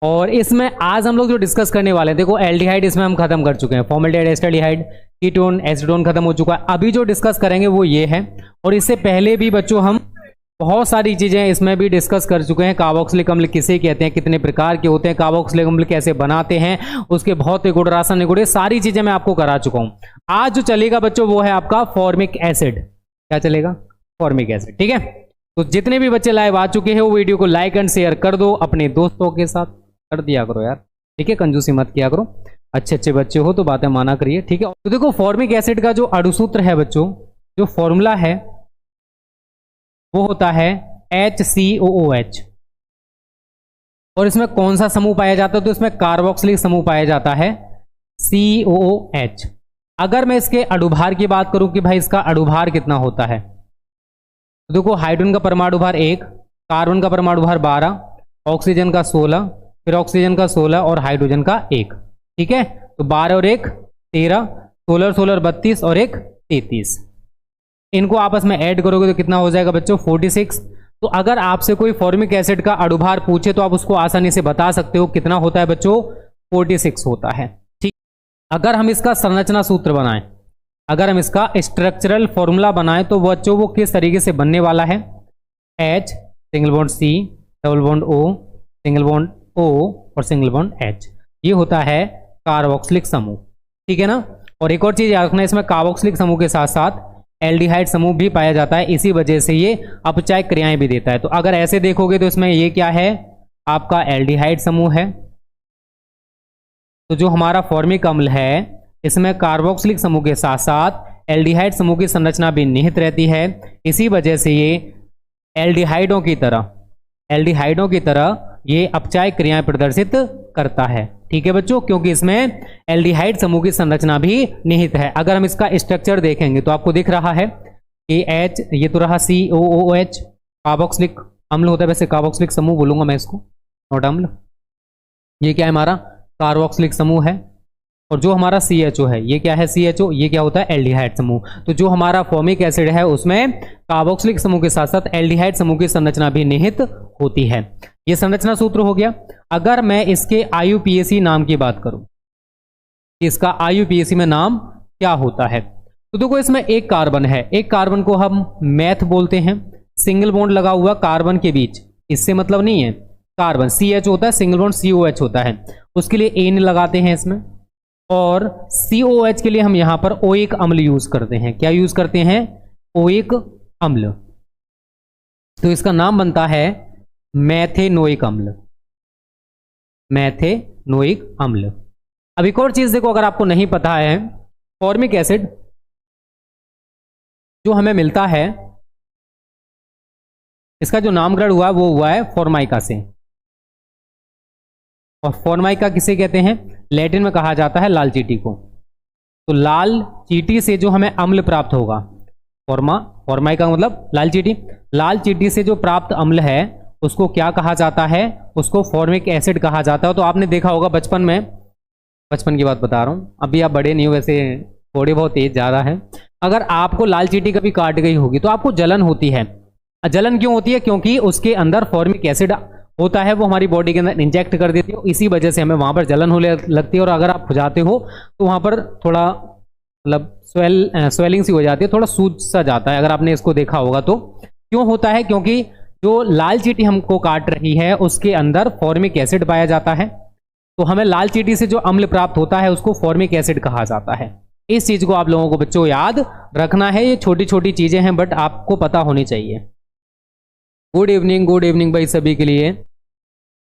और इसमें आज हम लोग जो डिस्कस करने वाले हैं, देखो एल्डिहाइड इसमें हम खत्म कर चुके हैं, फॉर्मल्डिहाइड, एस्टल्डिहाइड, कीटोन, एसीटोन खत्म हो चुका है। अभी जो डिस्कस करेंगे वो ये है, और इससे पहले भी बच्चों हम बहुत सारी चीजें इसमें भी डिस्कस कर चुके हैं। कार्बोक्सिलिक अम्ल किसे कहते हैं, कितने प्रकार के होते हैं, कार्बोक्सिलिक अम्ल कैसे बनाते हैं, उसके भौतिक गुण, रासायनिक गुण, सारी चीजें मैं आपको करा चुका हूं। आज जो चलेगा बच्चों वो है आपका फॉर्मिक एसिड। क्या चलेगा? Formic acid. ठीक है, तो जितने भी बच्चे लाइव आ चुके हैं वो वीडियो को लाइक एंड शेयर कर दो, अपने दोस्तों के साथ कर दिया करो यार। ठीक है, कंजूसी मत किया करो, अच्छे अच्छे बच्चे हो तो बातें माना करिए। ठीक है, तो देखो फॉर्मिक एसिड का जो अणुसूत्र है बच्चों, जो फॉर्मूला है वो होता है HCOOH। और इसमें कौन सा समूह पाया जाता है? तो इसमें कार्बोक्सिलिक समूह पाया जाता है, COOH। अगर मैं इसके अणुभार की बात करूं कि भाई इसका अणुभार कितना होता है, तो देखो हाइड्रोजन का परमाणु भार 1, कार्बन का परमाणु भार 12, ऑक्सीजन का 16, फिर ऑक्सीजन का 16 और हाइड्रोजन का 1। ठीक है, तो 12 और 1 13, 16 और 16 32 और 1 33। इनको आपस में ऐड करोगे तो कितना हो जाएगा बच्चों? 46। तो अगर आपसे कोई फॉर्मिक एसिड का अणुभार पूछे तो आप उसको आसानी से बता सकते हो, कितना होता है बच्चों? 46 होता है। ठीक, अगर हम इसका संरचना सूत्र बनाएं, अगर हम इसका स्ट्रक्चरल फॉर्मूला बनाएं तो बच्चों वो किस तरीके से बनने वाला है? H single bond C double bond O single bond O और सिंगल बॉन्ड H। ये होता है कार्बोक्सिलिक समूह। ठीक है ना। और एक और चीज याद रखना, इसमें कार्बोक्सिलिक समूह के साथ साथ एल्डिहाइड समूह भी पाया जाता है, इसी वजह से ये अपचायक क्रियाएं भी देता है। तो अगर ऐसे देखोगे तो इसमें ये क्या है? आपका एल्डिहाइड समूह है। तो जो हमारा फॉर्मिक अम्ल है इसमें कार्बोक्सिलिक समूह के साथ साथ एल्डिहाइड समूह की संरचना भी निहित रहती है, इसी वजह से ये एल्डिहाइडों की तरह ये अपचायक क्रियाएं प्रदर्शित करता है। ठीक है बच्चों, क्योंकि इसमें एल्डिहाइड समूह की संरचना भी निहित है। अगर हम इसका स्ट्रक्चर देखेंगे तो आपको दिख रहा है कि H, ये तो रहा COOH, कार्बोक्सिलिक अम्ल होता है, वैसे कार्बोक्सिलिक समूह बोलूंगा मैं इसको, नॉट अम्ल। ये क्या है? हमारा कार्बोक्सिलिक समूह है। और जो हमारा CHO है, ये क्या है? CHO, ये क्या होता है? एल्डिहाइड समूह। तो जो हमारा फॉर्मिक एसिड है उसमें कार्बोक्सिलिक समूह के साथ साथ एल्डिहाइड समूह की संरचना भी निहित होती है। ये संरचना सूत्र हो गया। अगर मैं इसके IUPAC नाम की बात करूं, इसका IUPAC में नाम क्या होता है, तो देखो इसमें एक कार्बन है, एक कार्बन को हम मैथ बोलते हैं, सिंगल बॉन्ड लगा हुआ कार्बन के बीच, इससे मतलब नहीं है। कार्बन CH होता है, सिंगल बॉन्ड COH होता है, उसके लिए N लगाते हैं इसमें। और COH के लिए हम यहां पर ओइक अम्ल यूज करते हैं। क्या यूज करते हैं? ओइक अम्ल। तो इसका नाम बनता है मैथेनोइक अम्ल, मैथेनोइक अम्ल। अब एक और चीज देखो, अगर आपको नहीं पता है, फॉर्मिक एसिड जो हमें मिलता है इसका जो नामकरण हुआ वो हुआ है फॉर्माइका से। और फॉर्माइका किसे कहते हैं? लैटिन में कहा जाता है लाल चींटी को। तो लाल चींटी से जो हमें अम्ल प्राप्त होगा, फॉर्माइका मतलब लाल चींटी, लाल चींटी से जो प्राप्त अम्ल है उसको क्या कहा जाता है? उसको फॉर्मिक एसिड कहा जाता है। तो आपने देखा होगा बचपन में, बचपन की बात बता रहा हूं, अभी आप बड़े नहीं हो वैसे, थोड़े बहुत एज ज्यादा है। अगर आपको लाल चींटी कभी काट गई होगी तो आपको जलन होती है। जलन क्यों होती है? क्योंकि उसके अंदर फॉर्मिक एसिड होता है, वो हमारी बॉडी के अंदर इंजेक्ट कर देती है, इसी वजह से हमें वहां पर जलन होने लगती है। और अगर आप खुजाते हो तो वहां पर थोड़ा मतलब स्वेलिंग सी हो जाती है, थोड़ा सूज सा जाता है, अगर आपने इसको देखा होगा तो। क्यों होता है? क्योंकि जो लाल चींटी हमको काट रही है उसके अंदर फॉर्मिक एसिड पाया जाता है। तो हमें लाल चींटी से जो अम्ल प्राप्त होता है उसको फॉर्मिक एसिड कहा जाता है। इस चीज को आप लोगों को बच्चों याद रखना है। ये छोटी छोटी चीजें हैं बट आपको पता होनी चाहिए। गुड इवनिंग भाई सभी के लिए।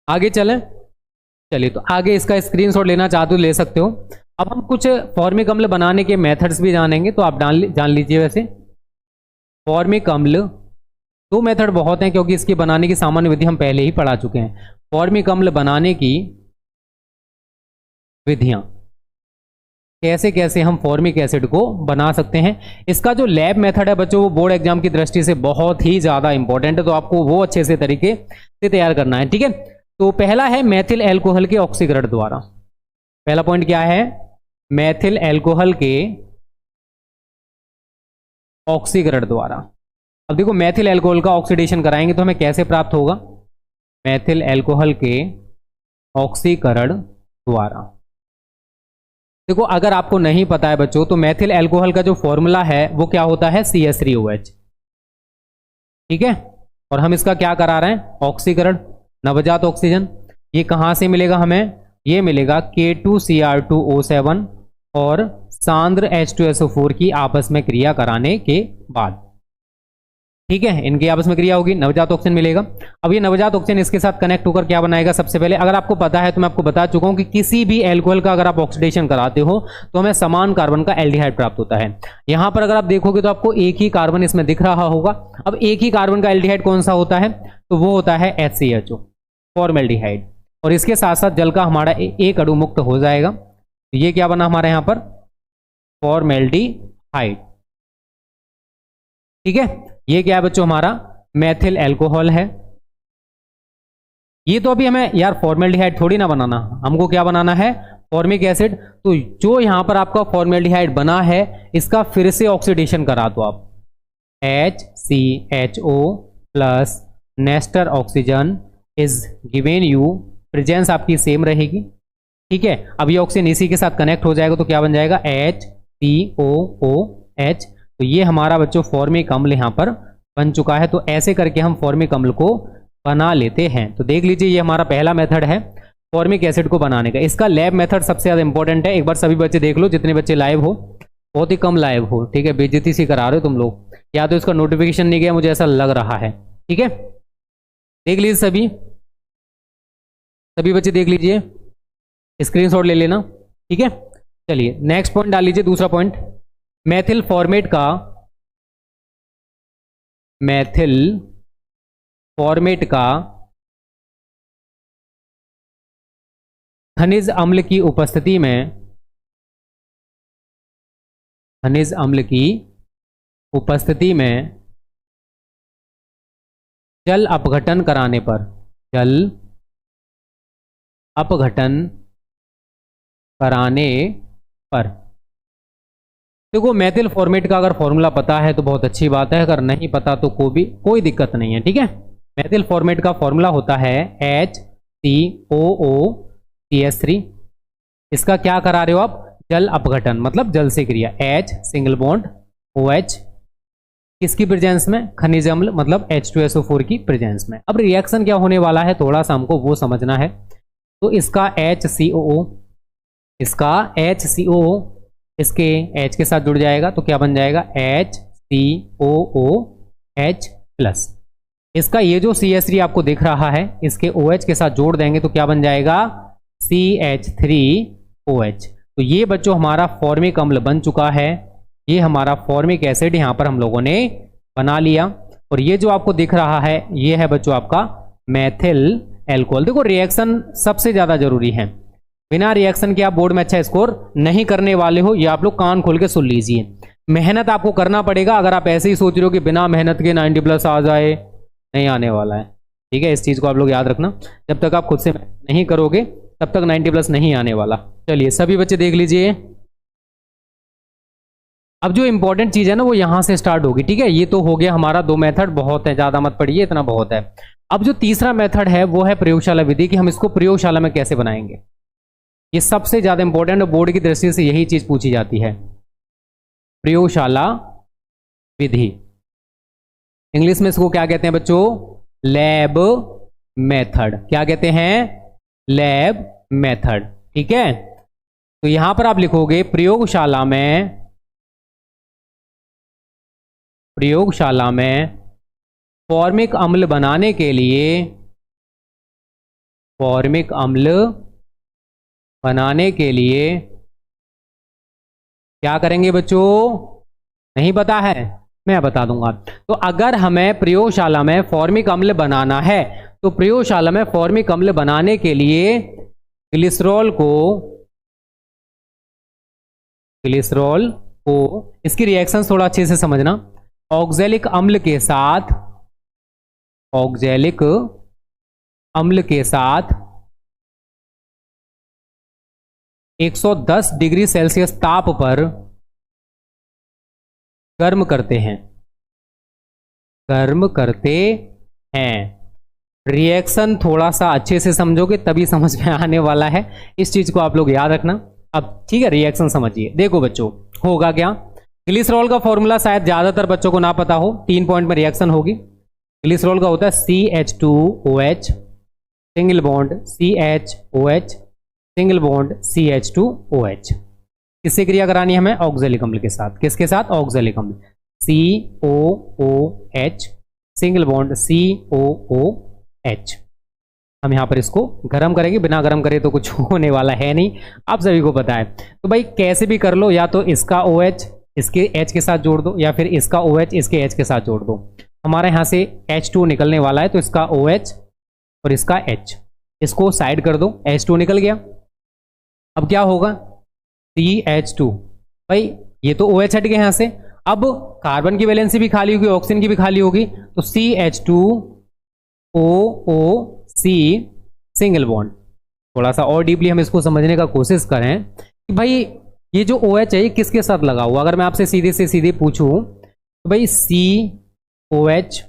आगे चलें, चलिए तो आगे इसका स्क्रीनशॉट लेना चाहते हो ले सकते हो। अब हम कुछ फॉर्मिक अम्ल बनाने के मेथड्स भी जानेंगे, तो आप जान लीजिए। वैसे फॉर्मिक अम्ल दो मेथड बहुत हैं, क्योंकि इसकी बनाने की सामान्य विधि हम पहले ही पढ़ा चुके हैं। फॉर्मिक अम्ल बनाने की विधियां, कैसे कैसे हम फॉर्मिक एसिड को बना सकते हैं। इसका जो लैब मेथड है बच्चों वो बोर्ड एग्जाम की दृष्टि से बहुत ही ज्यादा इंपॉर्टेंट है, तो आपको वो अच्छे से तरीके से तैयार करना है। ठीक है, तो पहला है मेथिल एल्कोहल के ऑक्सीकरण द्वारा। पहला पॉइंट क्या है? मेथिल एल्कोहल के ऑक्सीकरण द्वारा। अब देखो मेथिल एल्कोहल का ऑक्सीडेशन कराएंगे तो हमें कैसे प्राप्त होगा? मेथिल एल्कोहल के ऑक्सीकरण द्वारा। देखो अगर आपको नहीं पता है बच्चों तो मेथिल अल्कोहल का जो फॉर्मूला है वो क्या होता है, CH3OH। ठीक है, और हम इसका क्या करा रहे हैं, ऑक्सीकरण, नवजात ऑक्सीजन। ये कहां से मिलेगा हमें, ये मिलेगा K2Cr2O7 और सांद्र H2SO4 की आपस में क्रिया कराने के बाद। ठीक है, इनकी आपस में क्रिया होगी, नवजात ऑक्सीजन मिलेगा। अब ये नवजात ऑक्सीजन इसके साथ कनेक्ट होकर क्या बनाएगा, सबसे पहले अगर आपको पता है तो मैं आपको बता चुका हूं कि किसी भी एल्कोहल का अगर आप ऑक्सीडेशन कराते हो तो हमें समान कार्बन का एल्डिहाइड प्राप्त होता है। यहां पर अगर आप देखोगे तो आपको एक ही कार्बन इसमें दिख रहा होगा। अब एक ही कार्बन का एल्डिहाइड कौन सा होता है, तो वो होता है HCHO, फॉर्मेल्डिहाइड। और इसके साथ साथ जल का हमारा एक अणु मुक्त हो जाएगा। तो ये क्या बना हमारे यहां पर, फॉर्मेल्डिहाइड। ठीक है, ये क्या है बच्चों, हमारा मेथिल अल्कोहल है। ये तो अभी हमें यार फॉर्मेल्डिहाइड थोड़ी ना बनाना, हमको क्या बनाना है, फॉर्मिक एसिड। तो जो यहां पर आपका फॉर्मेल्डिहाइड बना है इसका फिर से ऑक्सीडेशन करा दो आप, HCHO plus Nestor oxygen is given you, presence आपकी सेम रहेगी। ठीक है, अब ये ऑक्सीजन इसी के साथ कनेक्ट हो जाएगा तो क्या बन जाएगा, HCOOH। तो ये हमारा बच्चों फॉर्मिक अम्ल यहां पर बन चुका है। तो ऐसे करके हम फॉर्मिक अम्ल को बना लेते हैं। तो देख लीजिए ये हमारा पहला मेथड है फॉर्मिक एसिड को बनाने का। इसका लैब मेथड सबसे ज्यादा इंपॉर्टेंट है। एक बार सभी बच्चे देख लो, जितने बच्चे लाइव हो, बहुत ही कम लाइव हो। ठीक है, बेइज्जती सी करा रहे हो तुम लोग, या तो इसका नोटिफिकेशन नहीं गया, मुझे ऐसा लग रहा है। ठीक है, देख लीजिए सभी बच्चे देख लीजिए, स्क्रीनशॉट ले लेना। ठीक है, चलिए नेक्स्ट पॉइंट डाल लीजिए, दूसरा पॉइंट, मेथिल फॉर्मेट का खनिज अम्ल की उपस्थिति में जल अपघटन कराने पर देखो मेथिल फॉर्मेट का अगर फॉर्मूला पता है तो बहुत अच्छी बात है, अगर नहीं पता तो कोई दिक्कत नहीं है। ठीक है, मेथिल फॉर्मेट का फॉर्मूला होता है HCOOCH3। इसका क्या करा रहे हो आप, जल अपघटन, मतलब जल से क्रिया, H सिंगल बॉन्ड OH किसकी प्रेजेंस में, खनिज अम्ल मतलब H2SO4 की प्रेजेंस में। अब रिएक्शन क्या होने वाला है थोड़ा सा हमको वो समझना है। तो इसका HCOO इसके H के साथ जुड़ जाएगा तो क्या बन जाएगा, HCOOH प्लस। इसका ये जो CH3 आपको दिख रहा है इसके OH के साथ जोड़ देंगे तो क्या बन जाएगा, CH3OH। तो ये बच्चों हमारा फॉर्मिक अम्ल बन चुका है। ये हमारा फॉर्मिक एसिड यहाँ पर हम लोगों ने बना लिया। और ये जो आपको दिख रहा है ये है बच्चों आपका मेथिल अल्कोहल। देखो रिएक्शन सबसे ज्यादा जरूरी है, बिना रिएक्शन के आप बोर्ड में अच्छा स्कोर नहीं करने वाले हो, ये आप लोग कान खोल के सुन लीजिए। मेहनत आपको करना पड़ेगा। अगर आप ऐसे ही सोच रहे हो कि बिना मेहनत के 90+ आ जाए, नहीं आने वाला है। ठीक है, इस चीज को आप लोग याद रखना, जब तक आप खुद से नहीं करोगे तब तक 90+ नहीं आने वाला। चलिए सभी बच्चे देख लीजिए, अब जो इंपॉर्टेंट चीज है ना वो यहां से स्टार्ट होगी। ठीक है, ये तो हो गया हमारा 2 मेथड, बहुत है, ज्यादा मत पढ़िए, इतना बहुत है। अब जो तीसरा मेथड है वो है प्रयोगशाला विधि, कि हम इसको प्रयोगशाला में कैसे बनाएंगे। ये सबसे ज्यादा इंपॉर्टेंट है, बोर्ड की दृष्टि से यही चीज पूछी जाती है, प्रयोगशाला विधि। इंग्लिश में इसको क्या कहते हैं बच्चों, लैब मेथड। क्या कहते हैं, लैब मेथड। ठीक है, तो यहां पर आप लिखोगे प्रयोगशाला में फॉर्मिक अम्ल बनाने के लिए क्या करेंगे बच्चों, नहीं पता है, मैं बता दूंगा। तो अगर हमें प्रयोगशाला में फॉर्मिक अम्ल बनाना है तो प्रयोगशाला में फॉर्मिक अम्ल बनाने के लिए ग्लिसरॉल को इसकी रिएक्शन थोड़ा अच्छे से समझना, ऑक्जेलिक अम्ल के साथ 110 डिग्री सेल्सियस ताप पर गर्म करते हैं। रिएक्शन थोड़ा सा अच्छे से समझोगे तभी समझ में आने वाला है, इस चीज को आप लोग याद रखना। अब ठीक है, रिएक्शन समझिए। देखो बच्चों, होगा क्या, ग्लिसरॉल का फॉर्मूला शायद ज्यादातर बच्चों को ना पता हो। 3 पॉइंट में रिएक्शन होगी। ग्लिसरॉल का होता है CH2OH single bond CHOH single bond CH2OH। किससे क्रिया करानी है हमें? ऑक्जेलिक अम्ल के साथ। किसके साथ? ऑक्जेलिक अम्ल। COOH single bond COOH। हम यहां पर इसको गर्म करेंगे, बिना गर्म करे तो कुछ होने वाला है नहीं, आप सभी को पता है। तो भाई कैसे भी कर लो, या तो इसका OH इसके H के साथ जोड़ दो, या फिर इसका OH इसके H के साथ जोड़ दो। हमारे यहां से H2 निकलने वाला है, तो इसका OH और इसका H, इसको साइड कर दो, H2 निकल गया। अब क्या होगा? CH2। भाई ये तो OH हट गया यहां से, अब कार्बन की वैलेंसी भी खाली होगी, ऑक्सीजन की भी खाली होगी, तो CH2OOC सिंगल बॉन्ड। थोड़ा सा और डीपली हम इसको समझने का कोशिश करें कि भाई ये जो OH है ये किसके साथ लगा हुआ। अगर मैं आपसे सीधे से सीधे पूछूं तो भाई COH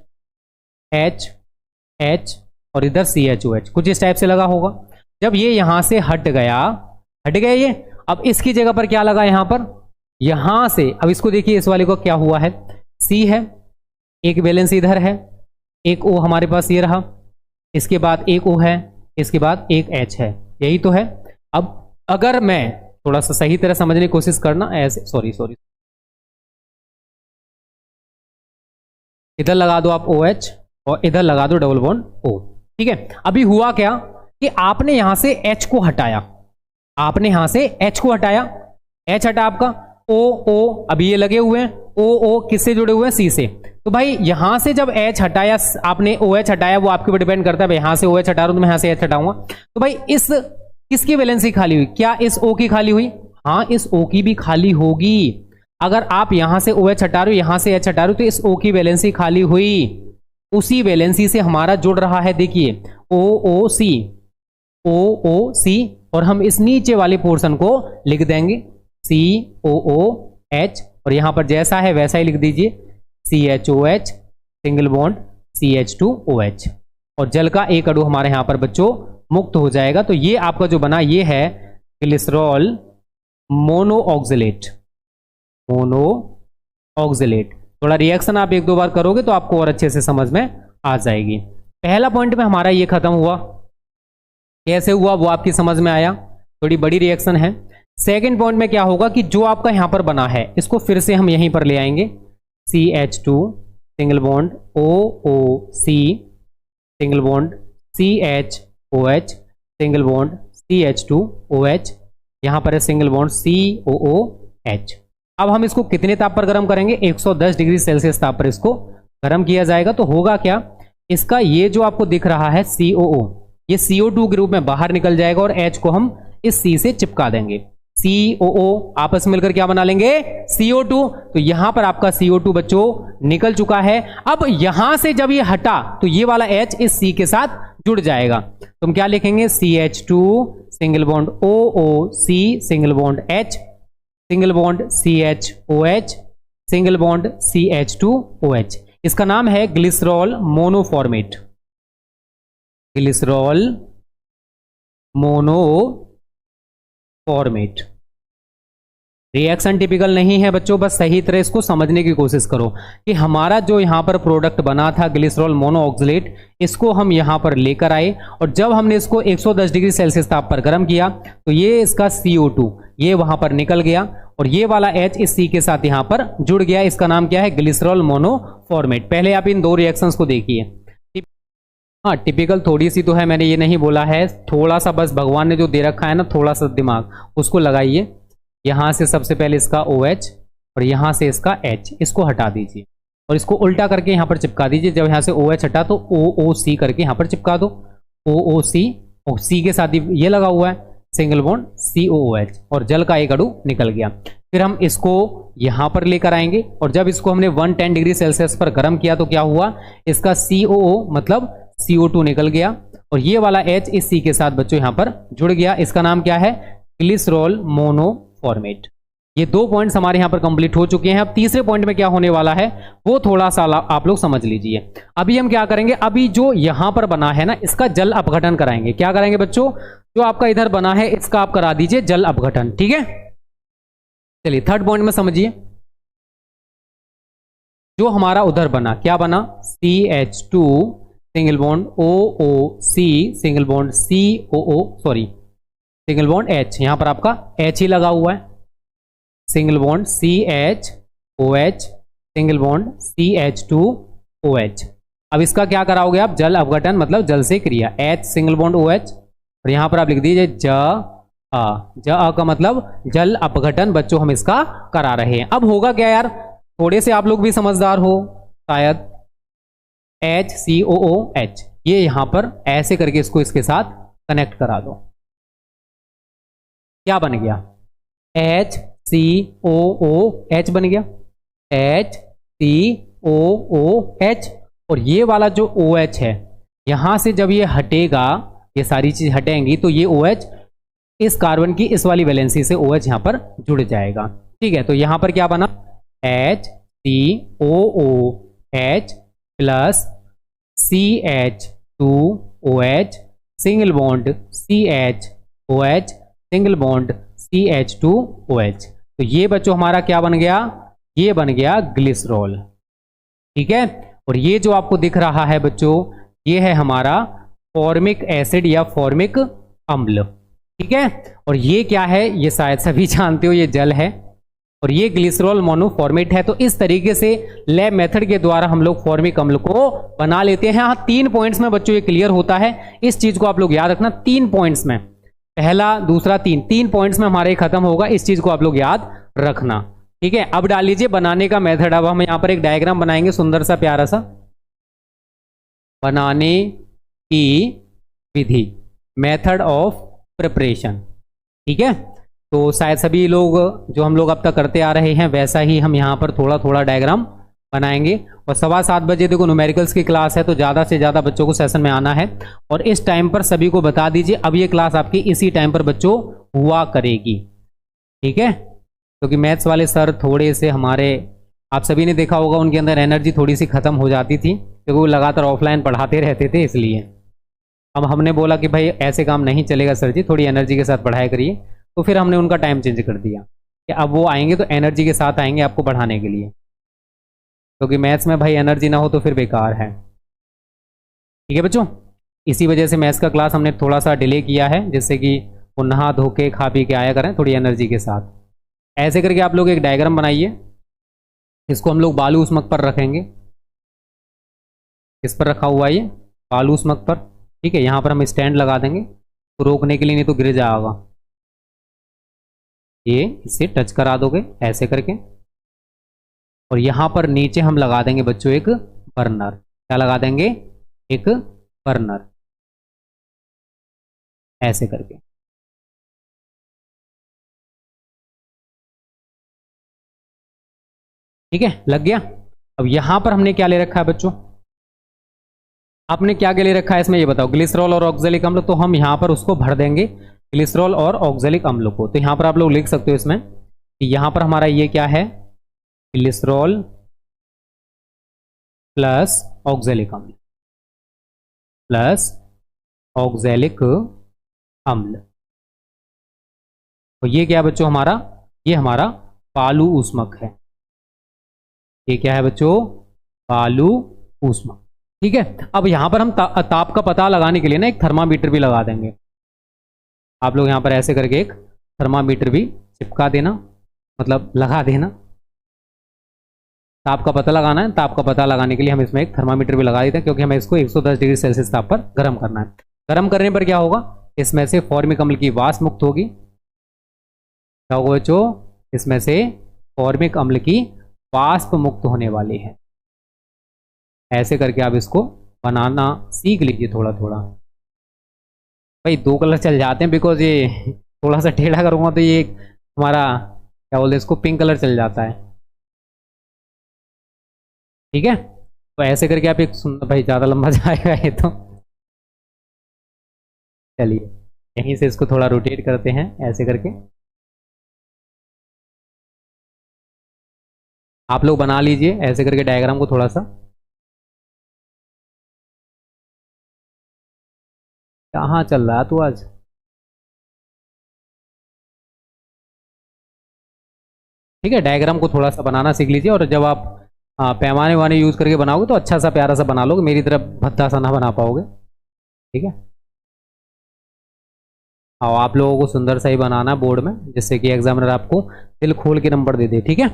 H H और इधर CHOH कुछ इस टाइप से लगा होगा। जब ये यहां से हट गया ये, अब इसकी जगह पर क्या लगा? यहां पर, यहां से अब इसको देखिए, इस वाले को क्या हुआ है? C है, एक वैलेंस इधर है, एक O हमारे पास ये रहा, इसके बाद एक O है, इसके बाद एक H है, यही तो है। अब अगर मैं थोड़ा सा सही तरह समझने की कोशिश करना, ऐसे सॉरी इधर लगा दो आप OH और इधर लगा दो डबल बॉन्ड O। ठीक है, अभी हुआ क्या कि आपने यहां से H को हटाया, आपने यहां से H को हटाया, H हटा आपका, O अभी ये लगे हुए हैं, O किससे जुड़े हुए हैं? C से। तो भाई यहां से जब H हटाया आपने, OH हटाया, वो आपके ऊपर डिपेंड करता है। भाई यहां से OH हटा रहा हूं तो मैं यहां से H हटाऊंगा, तो भाई इस किसकी वैलेंसी खाली हुई? क्या इस O की खाली हुई? हाँ, इस O की भी खाली होगी। अगर आप यहां से OH हटा रहे हो, यहां से H हटा रहे हो, तो इस O की वैलेंसी खाली हुई। उसी वैलेंसी से हमारा जुड़ रहा है, देखिए OOC और हम इस नीचे वाले पोर्शन को लिख देंगे COOH, और यहां पर जैसा है वैसा ही लिख दीजिए CHOH सिंगल बॉन्ड CH2OH, और जल का एक अणु हमारे यहां पर बच्चों मुक्त हो जाएगा। तो ये आपका जो बना ये है ग्लिसरॉल मोनोऑक्सलेट। थोड़ा रिएक्शन आप 1-2 बार करोगे तो आपको और अच्छे से समझ में आ जाएगी। पहला पॉइंट में हमारा ये खत्म हुआ, कैसे हुआ वो आपकी समझ में आया, थोड़ी बड़ी रिएक्शन है। सेकंड पॉइंट में क्या होगा कि जो आपका यहां पर बना है इसको फिर से हम यहीं पर ले आएंगे, CH2 single bond OOC single bond CHOH single bond CH2OH, यहां पर है सिंगल बॉन्ड COOH। अब हम इसको कितने ताप पर गर्म करेंगे? 110 डिग्री सेल्सियस ताप पर इसको गर्म किया जाएगा। तो होगा क्या, इसका ये जो आपको दिख रहा है COO, ये CO2 के रूप में बाहर निकल जाएगा, और H को हम इस C से चिपका देंगे। COO आपस में मिलकर क्या बना लेंगे? CO2। तो यहां पर आपका CO2 बच्चों निकल चुका है। अब यहां से जब ये हटा तो ये वाला H इस C के साथ जुड़ जाएगा। तो हम क्या लिखेंगे? CH2 single bond OOC single bond H single bond CHOH single bond CH2OH। इसका नाम है ग्लिसरॉल मोनोफॉर्मेट। ग्लिसरॉल मोनोफॉर्मेट रिएक्शन टिपिकल नहीं है बच्चों, बस सही तरह इसको समझने की कोशिश करो कि हमारा जो यहां पर प्रोडक्ट बना था ग्लिसरॉल मोनोऑक्सलेट, इसको हम यहां पर लेकर आए, और जब हमने इसको 110 डिग्री सेल्सियस ताप पर गर्म किया तो ये इसका CO2 ये वहां पर निकल गया, और ये वाला H इस C के साथ यहां पर जुड़ गया। इसका नाम क्या है? ग्लिसरॉल मोनोफॉर्मेट। पहले आप इन 2 रिएक्शंस को देखिए। हाँ, टिपिकल थोड़ी सी तो है, मैंने ये नहीं बोला है, थोड़ा सा बस भगवान ने जो दे रखा है ना, थोड़ा सा दिमाग उसको लगाइए। यहां से सबसे पहले इसका OH और यहां से इसका H, इसको हटा दीजिए और इसको उल्टा करके यहां पर चिपका दीजिए। जब यहां से OH हटा तो OOC करके यहां पर चिपका दो, OOC, और C के साथ ही ये लगा हुआ है सिंगल बॉन्ड COOH, और जल का एक अणु निकल गया। फिर हम इसको यहां पर लेकर आएंगे, और जब इसको हमने 110 डिग्री सेल्सियस पर गर्म किया तो क्या हुआ? इसका COO मतलब CO2 निकल गया, और ये वाला H इस C के साथ बच्चों यहां पर जुड़ गया। इसका नाम क्या है? ग्लिसरॉल मोनोफॉर्मेट। ये 2 पॉइंट्स हमारे यहाँ पर कंप्लीट हो चुके हैं। अब तीसरे पॉइंट में क्या होने वाला है वो थोड़ा सा आप लोग समझ लीजिए। अभी हम क्या करेंगे, अभी जो यहाँ पर बना है ना इसका जल अपघटन कराएंगे। क्या कराएंगे बच्चों, जो आपका इधर बना है इसका आप करा दीजिए जल अपघटन, ठीक है। चलिए थर्ड पॉइंट में समझिए, जो हमारा उधर बना क्या बना, CH2 single bond OOC single bond COO sorry single bond H, यहां पर आपका H ही लगा हुआ है, single bond CHOH single bond CH2OH। अब इसका क्या कराओगे आप, जल अपघटन मतलब जल से क्रिया, H सिंगल बॉन्ड OH और यहां पर आप लिख दीजिए ज का मतलब जल अपघटन बच्चों हम इसका करा रहे हैं। अब होगा क्या यार, थोड़े से आप लोग भी समझदार हो शायद, HCOOH ये यहां पर ऐसे करके इसको इसके साथ कनेक्ट करा दो, क्या बन गया HCOOH बन गया, HCOOH। और ये वाला जो OH है यहां से जब ये हटेगा, ये सारी चीज हटेंगी तो ये OH इस कार्बन की इस वाली वैलेंसी से OH यहां पर जुड़ जाएगा, ठीक है। तो यहां पर क्या बना HCOOH plus CH2OH single bond CHOH single bond CH2OH। तो ये बच्चों हमारा क्या बन गया, ये बन गया ग्लिसरॉल, ठीक है। और ये जो आपको दिख रहा है बच्चों ये है हमारा फॉर्मिक एसिड या फॉर्मिक अम्ल, ठीक है। और ये क्या है, ये शायद सभी जानते हो, ये जल है और ये ग्लिसरॉल मोनोफॉर्मेट है। तो इस तरीके से लैब मेथड के द्वारा हम लोग फॉर्मिक अम्ल को बना लेते हैं। हाँ 3 पॉइंट्स में बच्चों ये क्लियर होता है, इस चीज को आप लोग याद रखना, 3 पॉइंट्स में, पहला दूसरा 3 पॉइंट्स में हमारे खत्म होगा, इस चीज को आप लोग याद रखना, ठीक है। अब डाल लीजिए बनाने का मेथड। अब हम यहां पर एक डायग्राम बनाएंगे सुंदर सा प्यारा सा, बनाने की विधि, मेथड ऑफ प्रिपरेशन, ठीक है। तो शायद सभी लोग जो हम लोग अब तक करते आ रहे हैं वैसा ही हम यहाँ पर थोड़ा थोड़ा डायग्राम बनाएंगे। और 7:15 बजे देखो न्यूमेरिकल्स की क्लास है, तो ज़्यादा से ज़्यादा बच्चों को सेशन में आना है। और इस टाइम पर सभी को बता दीजिए अब ये क्लास आपकी इसी टाइम पर बच्चों हुआ करेगी, ठीक है। क्योंकि मैथ्स वाले सर थोड़े से हमारे, आप सभी ने देखा होगा उनके अंदर एनर्जी थोड़ी सी खत्म हो जाती थी क्योंकि वो लगातार ऑफलाइन पढ़ाते रहते थे, इसलिए अब हमने बोला कि भाई ऐसे काम नहीं चलेगा सर जी, थोड़ी एनर्जी के साथ पढ़ाया करिए। तो फिर हमने उनका टाइम चेंज कर दिया कि अब वो आएंगे तो एनर्जी के साथ आएंगे आपको पढ़ाने के लिए, क्योंकि मैथ्स में भाई एनर्जी ना हो तो फिर बेकार है, ठीक है बच्चों। इसी वजह से मैथ्स का क्लास हमने थोड़ा सा डिले किया है, जिससे कि वो नहा धो के खा पी के आया करें थोड़ी एनर्जी के साथ। ऐसे करके आप लोग एक डायग्राम बनाइए, इसको हम लोग बालू उस्मक पर रखेंगे, इस पर रखा हुआ ये बालू उस्मक पर, ठीक है। यहाँ पर हम स्टैंड लगा देंगे तो रोकने के लिए, नहीं तो गिर जाएगा। ये इससे टच करा दोगे ऐसे करके, और यहां पर नीचे हम लगा देंगे बच्चों एक बर्नर। क्या लगा देंगे, एक बर्नर, ऐसे करके, ठीक है, लग गया। अब यहां पर हमने क्या ले रखा है बच्चों, आपने क्या क्या ले रखा है इसमें ये बताओ, ग्लिसरॉल और ऑक्जेलिक अम्ल। तो हम यहां पर उसको भर देंगे ग्लिसरॉल और ऑक्जेलिक अम्ल को। तो यहां पर आप लोग लिख सकते हो इसमें कि यहां पर हमारा ये क्या है, ग्लिसरॉल प्लस ऑक्जेलिक अम्ल प्लस ऑक्जेलिक अम्ल। तो ये क्या है बच्चों हमारा, ये हमारा बालू ऊष्मक है। ये क्या है बच्चों, बालू ऊष्मक, ठीक है। अब यहां पर हम ताप का पता लगाने के लिए ना एक थर्मामीटर भी लगा देंगे। आप लोग यहां पर ऐसे करके एक थर्मामीटर भी चिपका देना, मतलब लगा देना। ताप का पता लगाना है, ताप का पता लगाने के लिए हम इसमें एक थर्मामीटर भी लगा देते हैं, क्योंकि हमें इसको 110 डिग्री सेल्सियस ताप पर गर्म करना है। गर्म करने पर क्या होगा, इसमें से फॉर्मिक अम्ल की वाष्प मुक्त होगी। क्या होगा बच्चों, इसमें से फॉर्मिक अम्ल की वाष्प मुक्त होने वाली है। ऐसे करके आप इसको बनाना सीख लीजिए थोड़ा थोड़ा। भाई 2 कलर चल जाते हैं, बिकॉज ये थोड़ा सा टेढ़ा करूँगा तो ये हमारा क्या बोलते हैं इसको, पिंक कलर चल जाता है, ठीक है। तो ऐसे करके आप एक सुन, भाई ज़्यादा लंबा जाएगा ये तो, चलिए यहीं से इसको थोड़ा रोटेट करते हैं ऐसे करके। आप लोग बना लीजिए ऐसे करके डायग्राम को थोड़ा सा। कहाँ चल रहा है तू आज? ठीक है, डायग्राम को थोड़ा सा बनाना सीख लीजिए, और जब आप पैमाने वाने यूज करके बनाओगे तो अच्छा सा प्यारा सा बना लोगे, मेरी तरफ भद्दा सा ना बना पाओगे। ठीक है, और आप लोगों को सुंदर सा ही बनाना है बोर्ड में, जिससे कि एग्जामिनर आपको दिल खोल के नंबर दे दे। ठीक है,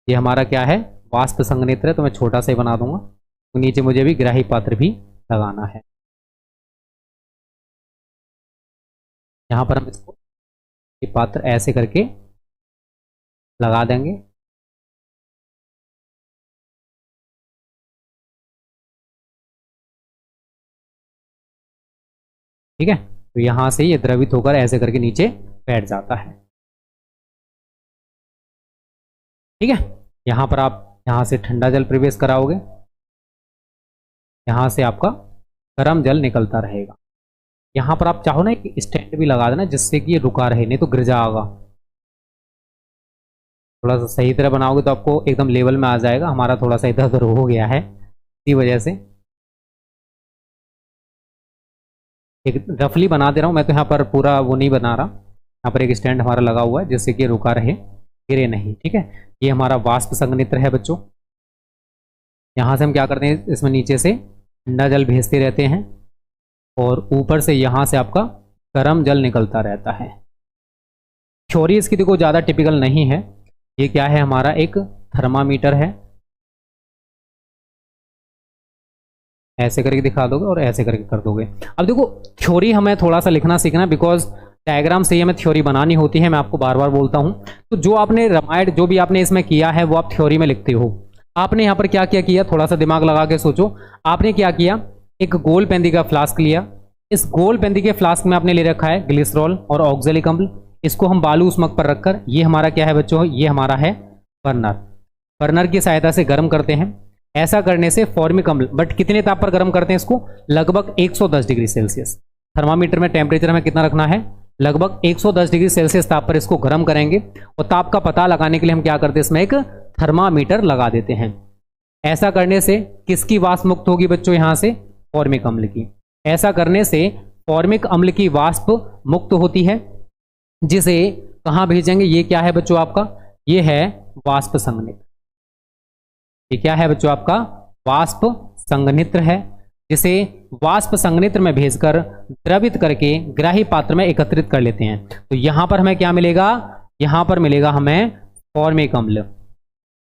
ये हमारा क्या है, वाष्प संघनित्र है, तो मैं छोटा सा ही बना दूंगा। तो नीचे मुझे भी ग्राही पात्र भी लगाना है। यहाँ पर हम इसको ये पात्र ऐसे करके लगा देंगे। ठीक है, तो यहां से ये द्रवित होकर ऐसे करके नीचे बैठ जाता है। ठीक है, यहां पर आप यहां से ठंडा जल प्रवेश कराओगे, यहां से आपका गर्म जल निकलता रहेगा। यहां पर आप चाहो ना कि स्टैंड भी लगा देना, जिससे कि ये रुका रहे, नहीं तो गिर जाएगा। थोड़ा सा सही तरह बनाओगे तो आपको एकदम लेवल में आ जाएगा। हमारा थोड़ा सा इधर उधर हो गया है, इसी वजह से एक रफली बना दे रहा हूँ मैं, तो यहाँ पर पूरा वो नहीं बना रहा। यहाँ पर एक स्टैंड हमारा लगा हुआ है, जिससे कि रुका रहे, गिरे नहीं। ठीक है, ये हमारा वाष्प संघनित्र है बच्चों। यहाँ से हम क्या करते हैं, इसमें नीचे से ठंडा जल भेजते रहते हैं, और ऊपर से यहाँ से आपका गर्म जल निकलता रहता है। थ्योरी इसकी देखो ज़्यादा टिपिकल नहीं है। ये क्या है, हमारा एक थर्मामीटर है। ऐसे करके दिखा दोगे और ऐसे करके कर दोगे। अब देखो थ्योरी हमें थोड़ा सा लिखना सीखना, बिकॉज डायग्राम से ही हमें थ्योरी बनानी होती है। मैं आपको बार बार बोलता हूँ, तो जो आपने रामायण जो भी आपने इसमें किया है वो आप थ्योरी में लिखते हो। आपने यहाँ पर क्या क्या किया, थोड़ा सा दिमाग लगा के सोचो। आपने क्या किया, एक गोल पेंदी का फ्लास्क लिया। इस गोल पेंदी के फ्लास्क में आपने ले रखा है ग्लिसरॉल और ऑक्जेलिक अम्ल। इसको हम बालू उष्मक पर रखकर, ये हमारा क्या है बच्चों, ये हमारा है बर्नर। बर्नर की सहायता से गर्म करते हैं। ऐसा करने से फॉर्मिक अम्ल, बट कितने ताप पर गर्म करते हैं इसको, लगभग 110 डिग्री सेल्सियस। थर्मामीटर में टेम्परेचर हमें कितना रखना है, लगभग 110 डिग्री सेल्सियस ताप पर इसको गर्म करेंगे। और ताप का पता लगाने के लिए हम क्या करते हैं, इसमें एक थर्मामीटर लगा देते हैं। ऐसा करने से किसकी वाष्प मुक्त होगी बच्चों, यहां से फॉर्मिक अम्ल की। ऐसा करने से फॉर्मिक अम्ल की वाष्प मुक्त होती है, जिसे कहां भेजेंगे, ये क्या है बच्चों आपका, ये है वाष्प संघनित्र। ये क्या है बच्चों आपका, वाष्प संघनित्र है, जिसे वाष्प संघनित्र में भेजकर द्रवित करके ग्राही पात्र में एकत्रित कर लेते हैं। तो यहां पर हमें क्या मिलेगा, यहां पर मिलेगा हमें फॉर्मिक अम्ल।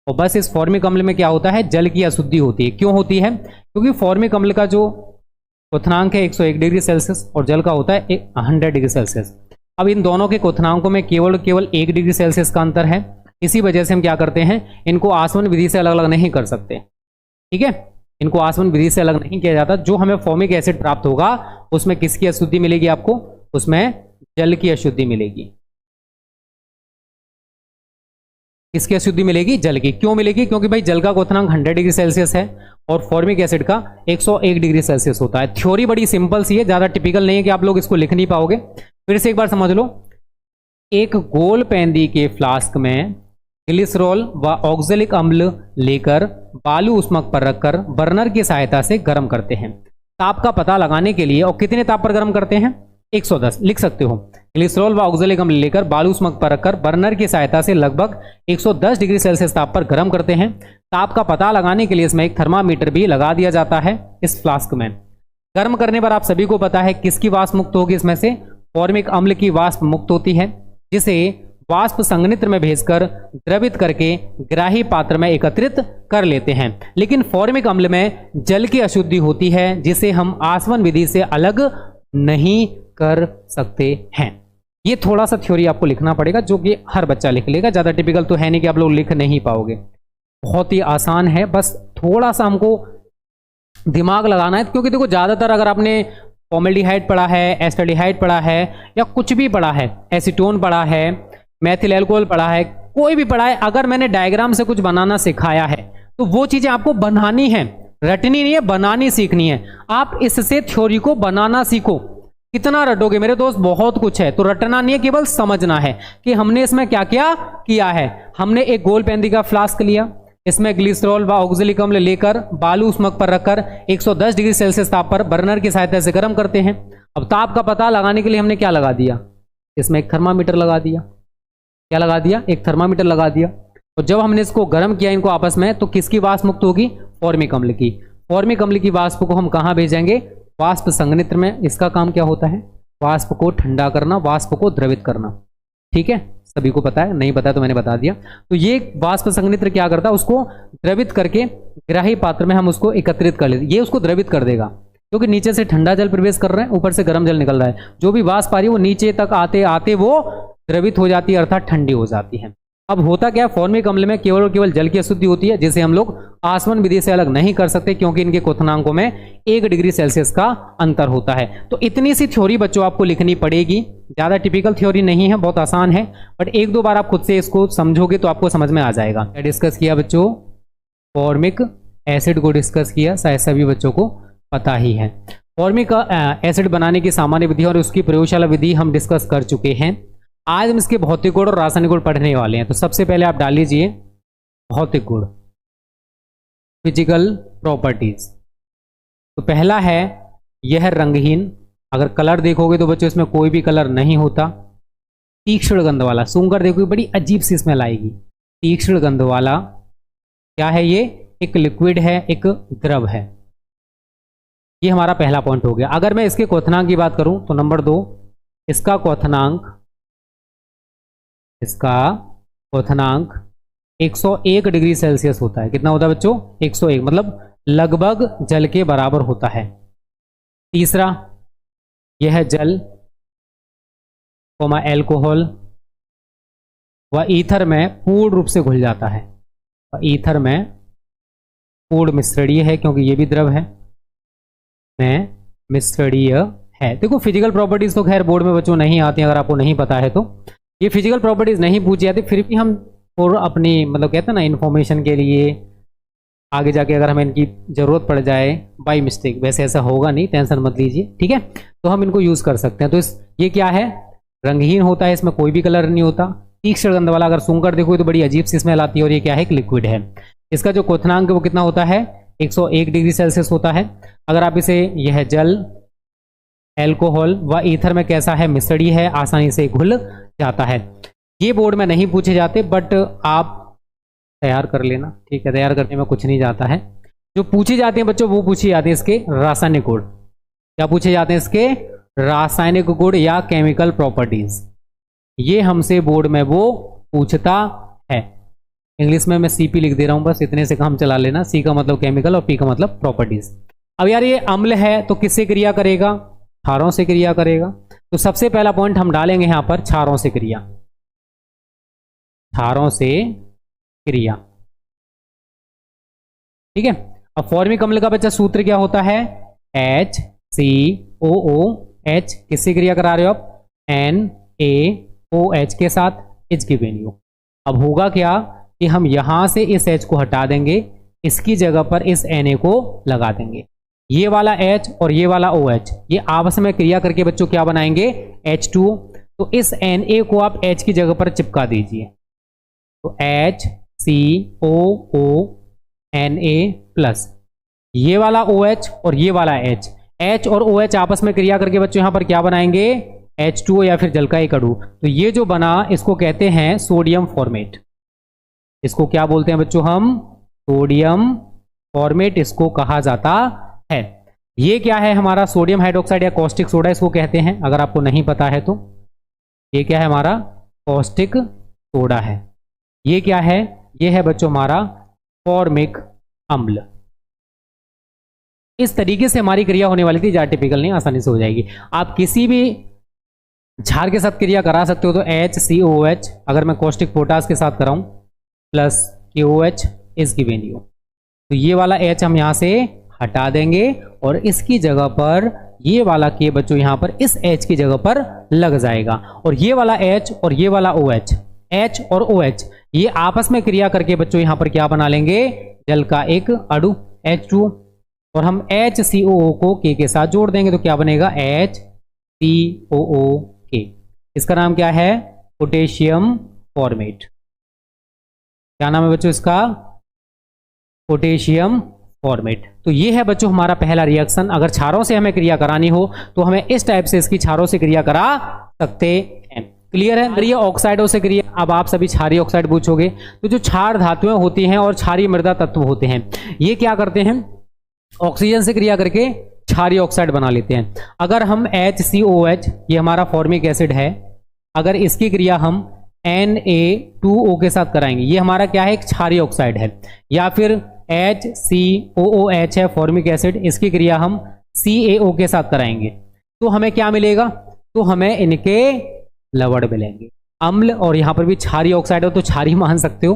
और बस इस फॉर्मिक अम्ल में क्या होता है, जल की अशुद्धि होती है। क्यों होती है, क्योंकि फॉर्मिक अम्ल का जो क्वथनांक है 101 डिग्री सेल्सियस और जल का होता है 100 डिग्री सेल्सियस। अब इन दोनों के क्वथनांकों में केवल 1 डिग्री सेल्सियस का अंतर है। इसी वजह से हम क्या करते हैं, इनको आसवन विधि से अलग अलग नहीं कर सकते। ठीक है, इनको आसवन विधि से अलग नहीं किया जाता। जो हमें फॉर्मिक एसिड प्राप्त होगा उसमें किसकी अशुद्धि मिलेगी आपको, उसमें जल की अशुद्धि मिलेगी। किसकी अशुद्धि मिलेगी, जल की। क्यों मिलेगी, क्योंकि भाई जल का क्वथनांक 100 डिग्री सेल्सियस है और फॉर्मिक एसिड का 101 डिग्री सेल्सियस होता है। थ्योरी बड़ी सिंपल सी है, ज्यादा टिपिकल नहीं है कि आप लोग इसको लिख नहीं पाओगे। फिर से एक बार समझ लो, एक गोल पेंदी के फ्लास्क में ग्लिसरॉल व ऑक्जेलिक अम्ल लेकर बालू उष्मक पर रखकर बर्नर की सहायता से गर्म करते हैं। ताप का पता लगाने के लिए, और कितने ताप पर गर्म करते हैं, 110 लिख सकते हो। ग्लिसरॉल व ऑक्जेलिक अम्ल लेकर बालू उष्मक पर रखकर बर्नर की सहायता से लगभग 110 डिग्री सेल्सियस ताप पर गर्म करते हैं। ताप का पता लगाने के लिए इसमें एक थर्मामीटर भी लगा दिया जाता है इस फ्लास्क में। गर्म करने पर आप सभी को पता है किसकी वाष्प मुक्त होगी, इसमें से फॉर्मिक अम्ल की वाष्प मुक्त होती है, जिसे वाष्प संघनित्र में भेजकर द्रवित करके ग्राही पात्र में एकत्रित कर लेते हैं। लेकिन फॉर्मिक अम्ल में जल की अशुद्धि होती है, जिसे हम आसवन विधि से अलग नहीं कर सकते हैं। ये थोड़ा सा थ्योरी आपको लिखना पड़ेगा, जो कि हर बच्चा लिख लेगा। ज्यादा टिपिकल तो है नहीं कि आप लोग लिख नहीं पाओगे, बहुत ही आसान है। बस थोड़ा सा हमको दिमाग लगाना है, क्योंकि देखो ज्यादातर अगर आपने फॉर्मेल्डिहाइड पढ़ा है, एस्टल्डिहाइड पढ़ा है, या कुछ भी पढ़ा है, एसीटोन पढ़ा है, मैथिल एल्कोहल पढ़ा है, कोई भी पढ़ा है, अगर मैंने डायग्राम से कुछ बनाना सिखाया है तो वो चीजें आपको बनानी है, रटनी नहीं है, बनानी सीखनी है। आप इससे थ्योरी को बनाना सीखो। कितना रटोगे मेरे दोस्त, बहुत कुछ है। तो रटना नहीं है, केवल समझना है कि हमने इसमें क्या क्या किया है। हमने एक गोल पेंदी का फ्लास्क लिया, इसमें ग्लिसरॉल व ऑक्जेलिक अम्ल लेकर बालू स्मग पर रखकर 110 डिग्री सेल्सियस ताप पर बर्नर की सहायता से गर्म करते हैं। अब ताप का पता लगाने के लिए हमने क्या लगा दिया, इसमें एक थर्मामीटर लगा दिया। क्या लगा दिया, एक थर्मामीटर लगा दिया। और जब हमने इसको गर्म किया इनको आपस में, तो किसकी वाष्प मुक्त होगी, फॉर्मिक अम्ल की। फॉर्मिक अम्ल की वाष्प को हम कहाँ भेजेंगे, वाष्प संघनित्र में। इसका काम क्या होता है, वाष्प को ठंडा करना, वाष्प को द्रवित करना। ठीक है, सभी को पता है, नहीं पता तो मैंने बता दिया। तो ये वाष्प संघनित्र क्या करता है, उसको द्रवित करके ग्राही पात्र में हम उसको एकत्रित कर लेते। ये उसको द्रवित कर देगा, क्योंकि नीचे से ठंडा जल प्रवेश कर रहे हैं, ऊपर से गर्म जल निकल रहा है। जो भी वाष्प आ रही है वो नीचे तक आते आते वो द्रवित हो जाती है, अर्थात ठंडी हो जाती है। अब होता क्या है, फॉर्मिक अम्ल में केवल और केवल जल की अशुद्धि होती है, जिसे हम लोग आसवन विधि से अलग नहीं कर सकते, क्योंकि इनके क्वथनांकों में 1 डिग्री सेल्सियस का अंतर होता है। तो इतनी सी थ्योरी बच्चों आपको लिखनी पड़ेगी। ज़्यादा टिपिकल थ्योरी नहीं है, बहुत आसान है, बट एक दो बार आप खुद से इसको समझोगे तो आपको समझ में आ जाएगा। क्या डिस्कस किया बच्चों, फॉर्मिक एसिड को डिस्कस किया, शायद सभी बच्चों को पता ही है। फॉर्मिक एसिड बनाने की सामान्य विधि और उसकी प्रयोगशाला विधि हम डिस्कस कर चुके हैं। आज हम इसके भौतिक गुण और रासायनिक गुण पढ़ने वाले हैं। तो सबसे पहले आप डाल लीजिए भौतिक गुण, फिजिकल प्रॉपर्टीज। तो पहला है यह रंगहीन। अगर कलर देखोगे तो बच्चों इसमें कोई भी कलर नहीं होता। तीक्ष्ण गंध वाला, सूंघकर देखोगे बड़ी अजीब सी स्मेल आएगी। तीक्ष्ण गंध वाला क्या है, ये एक लिक्विड है, एक द्रव है। ये हमारा पहला पॉइंट हो गया। अगर मैं इसके क्वथनांक की बात करूं तो नंबर 2, इसका क्वथनांक 101 डिग्री सेल्सियस होता है। कितना होता है बच्चों, 101, मतलब लगभग जल के बराबर होता है। तीसरा, यह जल एल्कोहल व ईथर में पूर्ण रूप से घुल जाता है। ईथर में पूर्ण मिश्रणीय है, क्योंकि ये भी द्रव है, में मिश्रणीय है। देखो फिजिकल प्रॉपर्टीज तो खैर बोर्ड में बच्चों नहीं आती, अगर आपको नहीं पता है तो ये फिजिकल प्रॉपर्टीज नहीं पूछी जाती, फिर भी हम और अपनी मतलब कहते हैं ना इन्फॉर्मेशन के लिए आगे जाके अगर हमें इनकी ज़रूरत पड़ जाए बाय मिस्टेक, वैसे ऐसा होगा नहीं, टेंशन मत लीजिए, ठीक है। तो हम इनको यूज़ कर सकते हैं। तो ये क्या है, रंगहीन होता है, इसमें कोई भी कलर नहीं होता। तीक्ष्ण गंध वाला, अगर सूंघकर देखो तो बड़ी अजीब सी स्मेल आती है। और ये क्या है, एक लिक्विड है। इसका जो क्वथनांक है वो कितना होता है, 101 डिग्री सेल्सियस होता है। अगर आप इसे, यह जल एल्कोहल व ईथर में कैसा है, मिश्रणीय है, आसानी से घुल जाता है। ये बोर्ड में नहीं पूछे जाते, बट आप तैयार कर लेना, ठीक है। तैयार करने में कुछ नहीं जाता है। जो पूछे जाते हैं बच्चों वो पूछे जाते हैं इसके रासायनिक गुण। क्या पूछे जाते हैं, इसके रासायनिक गुण या केमिकल प्रॉपर्टीज। ये हमसे बोर्ड में वो पूछता है। इंग्लिश में मैं सीपी लिख दे रहा हूं, बस इतने से काम चला लेना। सी का मतलब केमिकल और पी का मतलब प्रॉपर्टीज। अब यार ये अम्ल है तो किससे क्रिया करेगा, क्षारों से क्रिया करेगा। तो सबसे पहला पॉइंट हम डालेंगे यहां पर, क्षारों से क्रिया। क्षारों से क्रिया, ठीक है। अब फॉर्मिक अम्ल का बच्चा सूत्र क्या होता है, HCOOH। किससे क्रिया करा रहे हो आप, NaOH के साथ, इज गिवन यू। अब होगा क्या कि हम यहां से इस H को हटा देंगे, इसकी जगह पर इस Na को लगा देंगे। ये वाला H और ये वाला OH ये आपस में क्रिया करके बच्चों क्या बनाएंगे, H2O। तो इस Na को आप H की जगह पर चिपका दीजिए, तो HCOONA प्लस ये वाला OH और ये वाला H और OH आपस में क्रिया करके बच्चों यहां पर क्या बनाएंगे, H2O या फिर जल का एक अणु। तो ये जो बना इसको कहते हैं सोडियम फॉर्मेट। इसको क्या बोलते हैं बच्चों हम, सोडियम फॉर्मेट इसको कहा जाता है। ये क्या है हमारा, सोडियम हाइड्रोक्साइड या कॉस्टिक सोडा इसको कहते हैं, अगर आपको नहीं पता है तो। ये क्या है हमारा, कॉस्टिक सोडा है। ये क्या है, ये है बच्चों हमारा फॉर्मिक अम्ल। इस तरीके से हमारी क्रिया होने वाली थी, ज्यादा टिपिकल नहीं, आसानी से हो जाएगी। आप किसी भी क्षार के साथ क्रिया करा सकते हो। तो HCOOH अगर मैं कॉस्टिक पोटास के साथ कराऊं plus KOH is given you. तो ये वाला H हम यहां से हटा देंगे और इसकी जगह पर ये वाला K बच्चों यहां पर इस H की जगह पर लग जाएगा। और ये वाला H और ये वाला OH, H और OH ये आपस में क्रिया करके बच्चों यहां पर क्या बना लेंगे, जल का एक अणु H2। और हम HCOO को K के साथ जोड़ देंगे तो क्या बनेगा, COOK। इसका नाम क्या है? Potassium format. क्या नाम है बच्चों इसका? Potassium format. तो ये है बच्चों हमारा पहला रिएक्शन। अगर क्षारों से हमें क्रिया करानी हो तो हमें इस टाइप से इसकी क्षारों से क्रिया करा सकते हैं। क्लियर है? क्षारीय ऑक्साइडों से क्रिया। अब आप सभी क्षारीय ऑक्साइड पूछोगे, तो जो क्षार धातुएं होती हैं और क्षारीय मृदा तत्व होते हैं, ये क्या करते हैं? ऑक्सीजन से क्रिया करके क्षारीय ऑक्साइड बना लेते हैं। अगर हम HCOH, ये हमारा फॉर्मिक एसिड है, अगर इसकी क्रिया हम Na2O के साथ कराएंगे, ये हमारा क्या है? एक क्षारीय ऑक्साइड है। या फिर HCOOH है फॉर्मिक एसिड, इसकी क्रिया हम CaO के साथ कराएंगे, तो हमें क्या मिलेगा? तो हमें इनके लवण मिलेंगे, अम्ल। और यहाँ पर भी क्षारीय ऑक्साइड हो तो क्षारीय मान सकते हो।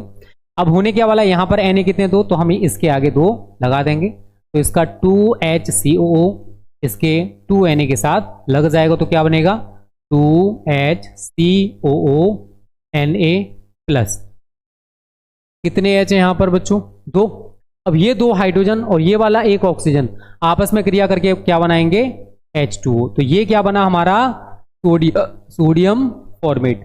अब होने क्या वाला है? यहाँ पर Na कितने? 2, तो हम इसके आगे 2 लगा देंगे, तो इसका 2HCOO इसके 2Na के साथ लग जाएगा, तो क्या बनेगा? 2HCOONA+। कितने H है यहाँ पर बच्चों? 2। अब ये 2 हाइड्रोजन और ये वाला एक ऑक्सीजन आपस में क्रिया करके क्या बनाएंगे? H2O। तो ये क्या बना हमारा? Sodium format.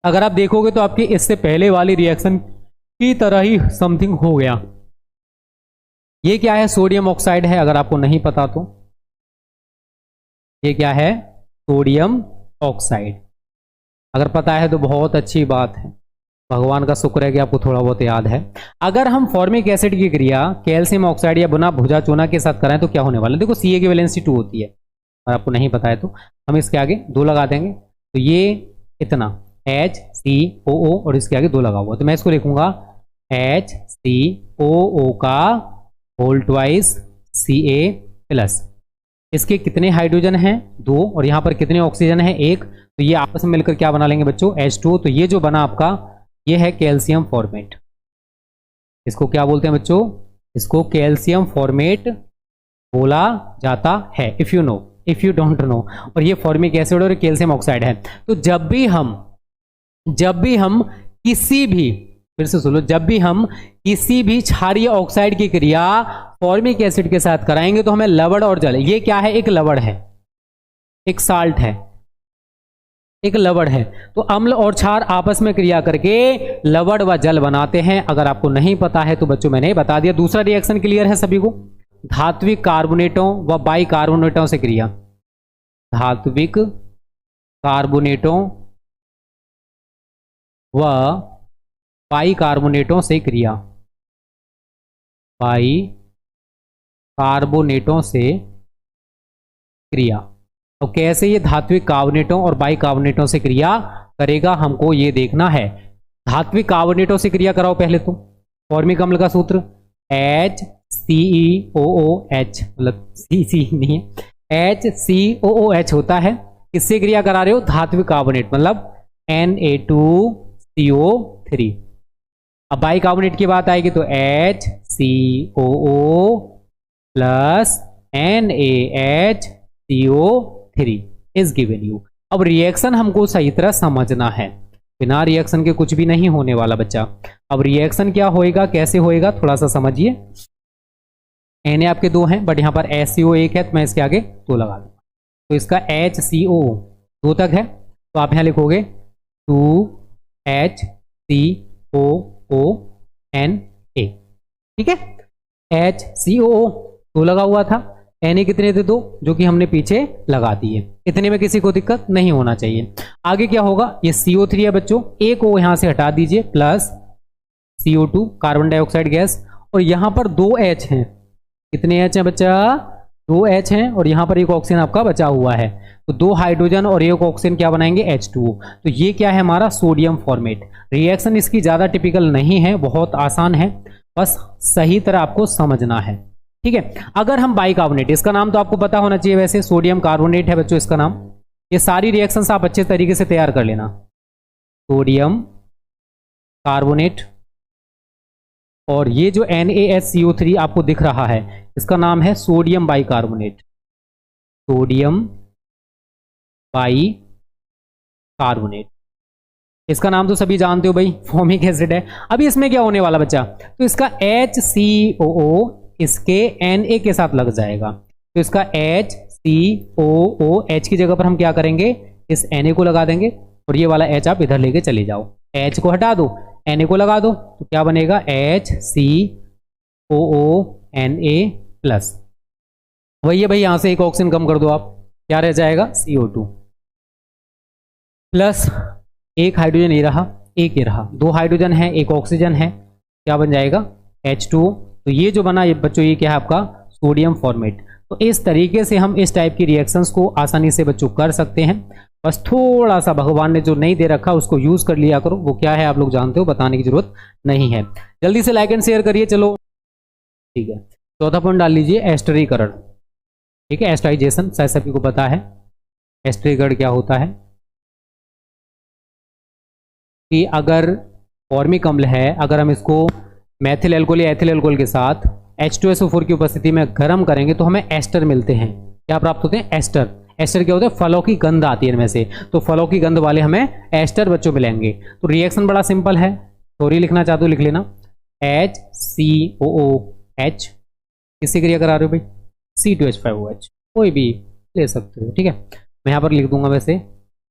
अगर आप देखोगे तो आपकी इससे पहले वाली रिएक्शन की तरह ही समथिंग हो गया। ये क्या है? सोडियम ऑक्साइड है, अगर आपको नहीं पता तो। ये क्या है? Sodium oxide. अगर पता है तो बहुत अच्छी बात है, भगवान का शुक्र है कि आपको थोड़ा बहुत याद है। अगर हम फॉर्मिक एसिड की क्रिया कैल्शियम ऑक्साइड या बुना भुजा चूना के साथ कराएं तो क्या होने वाला है? देखो Ca की वैलेंसी 2 होती है, अगर आपको नहीं पता है तो हम इसके आगे 2 लगा देंगे, तो ये इतना HCOO और इसके आगे 2 लगा हुआ, तो मैं इसको लिखूंगा HCOO का होल ट्वाइस Ca+। इसके कितने हाइड्रोजन हैं? 2। और यहाँ पर कितने ऑक्सीजन हैं? 1। तो ये आपस में मिलकर क्या बना लेंगे बच्चों? H2O। तो ये जो बना आपका, ये है कैल्शियम फॉर्मेट। इसको क्या बोलते हैं बच्चों? इसको कैल्शियम फॉर्मेट बोला जाता है, इफ यू डोंट नो। और ये फॉर्मिक एसिड और कैल्शियम ऑक्साइड है। तो जब भी हम किसी भी, फिर से सुनो, जब भी हम किसी भी क्षारीय ऑक्साइड की क्रिया फॉर्मिक एसिड के साथ कराएंगे तो हमें लवण और जल, ये क्या है? एक लवण है, एक साल्ट है, एक लवण है। तो अम्ल और क्षार आपस में क्रिया करके लवण व जल बनाते हैं। अगर आपको नहीं पता है तो बच्चों मैंने बता दिया। दूसरा रिएक्शन क्लियर है सभी को? धात्विक कार्बोनेटों व बाइकार्बोनेटों से क्रिया। धात्विक कार्बोनेटों व बाइकार्बोनेटों से क्रिया। बाइकार्बोनेटों से क्रिया। तो कैसे ये धात्विक कार्बोनेटों और बाइकार्बोनेटों से क्रिया करेगा, हमको ये देखना है। धात्विक कार्बोनेटों से क्रिया कराओ पहले तो। फॉर्मिक अम्ल का सूत्र HCOOH, मतलब C नहीं है, HCOOH होता है। किससे क्रिया करा रहे हो? धात्विक कार्बोनेट, मतलब Na2CO3। अब बाइकार्बोनेट की बात आएगी तो HCOO plus NaHCO3 is given you. अब रिएक्शन हमको सही तरह समझना है, बिना रिएक्शन के कुछ भी नहीं होने वाला बच्चा। अब रिएक्शन क्या होएगा, कैसे होएगा, थोड़ा सा समझिए। Na आपके 2 हैं, बट यहाँ पर HCO 1 है, तो मैं इसके आगे 2 लगा दूंगा। तो इसका HCO 2 तक है, तो आप यहाँ लिखोगे 2HCOONA। ठीक है? HCOO 2 लगा हुआ था, Na कितने थे? 2, जो कि हमने पीछे लगा दिए। इतने में किसी को दिक्कत नहीं होना चाहिए। आगे क्या होगा? ये CO3 है बच्चों, एक को यहां से हटा दीजिए, plus CO2 carbon dioxide gas, और यहां पर 2 H हैं। कितने H हैं बच्चा? 2 H हैं, और यहां पर एक ऑक्सीजन आपका बचा हुआ है। तो 2 हाइड्रोजन और एक ऑक्सीजन क्या बनाएंगे? H2O। तो ये क्या है हमारा? Sodium format. रिएक्शन इसकी ज्यादा टिपिकल नहीं है, बहुत आसान है, बस सही तरह आपको समझना है। ठीक है? अगर हम बाइकार्बोनेट, इसका नाम तो आपको पता होना चाहिए, वैसे सोडियम कार्बोनेट है बच्चों इसका नाम। ये सारी रिएक्शंस आप अच्छे तरीके से तैयार कर लेना। सोडियम कार्बोनेट, और ये जो NaHCO3 आपको दिख रहा है, इसका नाम है सोडियम बाइकार्बोनेट। सोडियम बाइकार्बोनेट, इसका नाम तो सभी जानते हो भाई, फॉर्मिक एसिड है। अभी इसमें क्या होने वाला बच्चा? तो इसका HCOO इसके Na के साथ लग जाएगा, तो इसका HCOOH की जगह पर हम क्या करेंगे, इस Na को लगा देंगे और ये वाला H आप इधर लेके चले जाओ, H को हटा दो, Na को लगा दो, तो क्या बनेगा HCOONA प्लस। वही है भाई, यहां से एक ऑक्सीजन कम कर दो आप, क्या रह जाएगा CO2 प्लस एक हाइड्रोजन ये रहा, एक ये रहा, दो हाइड्रोजन है, एक ऑक्सीजन है, क्या बन जाएगा H2O। तो ये जो बना ये बच्चों ये क्या है आपका सोडियम फॉर्मेट। तो इस तरीके से हम इस टाइप की रिएक्शंस को आसानी से बच्चों कर सकते हैं। बस थोड़ा सा भगवान ने जो नहीं दे रखा उसको यूज कर लिया करो, वो क्या है आप लोग जानते हो, बताने की जरूरत नहीं है। जल्दी से लाइक एंड शेयर करिए। चलो ठीक है, चौथा पॉइंट डाल लीजिए एस्टरीकरण। ठीक है, एस्टराइजेशन शायद सभी को पता है। एस्टरीकरण क्या होता है कि अगर फॉर्मिक अम्ल है, अगर हम इसको मैथिल एल्कोहल या एथिल एल्कोहल के साथ H2SO4 की उपस्थिति में गर्म करेंगे तो हमें एस्टर मिलते हैं। क्या प्राप्त होते हैं, एस्टर। एस्टर क्या होता है, फलों की गंध आती है इनमें से, तो फलों की गंध वाले हमें एस्टर बच्चों मिलेंगे। तो रिएक्शन बड़ा सिंपल है, थोड़ी लिखना चाहते हो लिख लेना, HCOOH किससे क्रिया करा रहे हो भाई, C2H5OH, कोई भी ले सकते हो। ठीक है, मैं यहाँ पर लिख दूंगा वैसे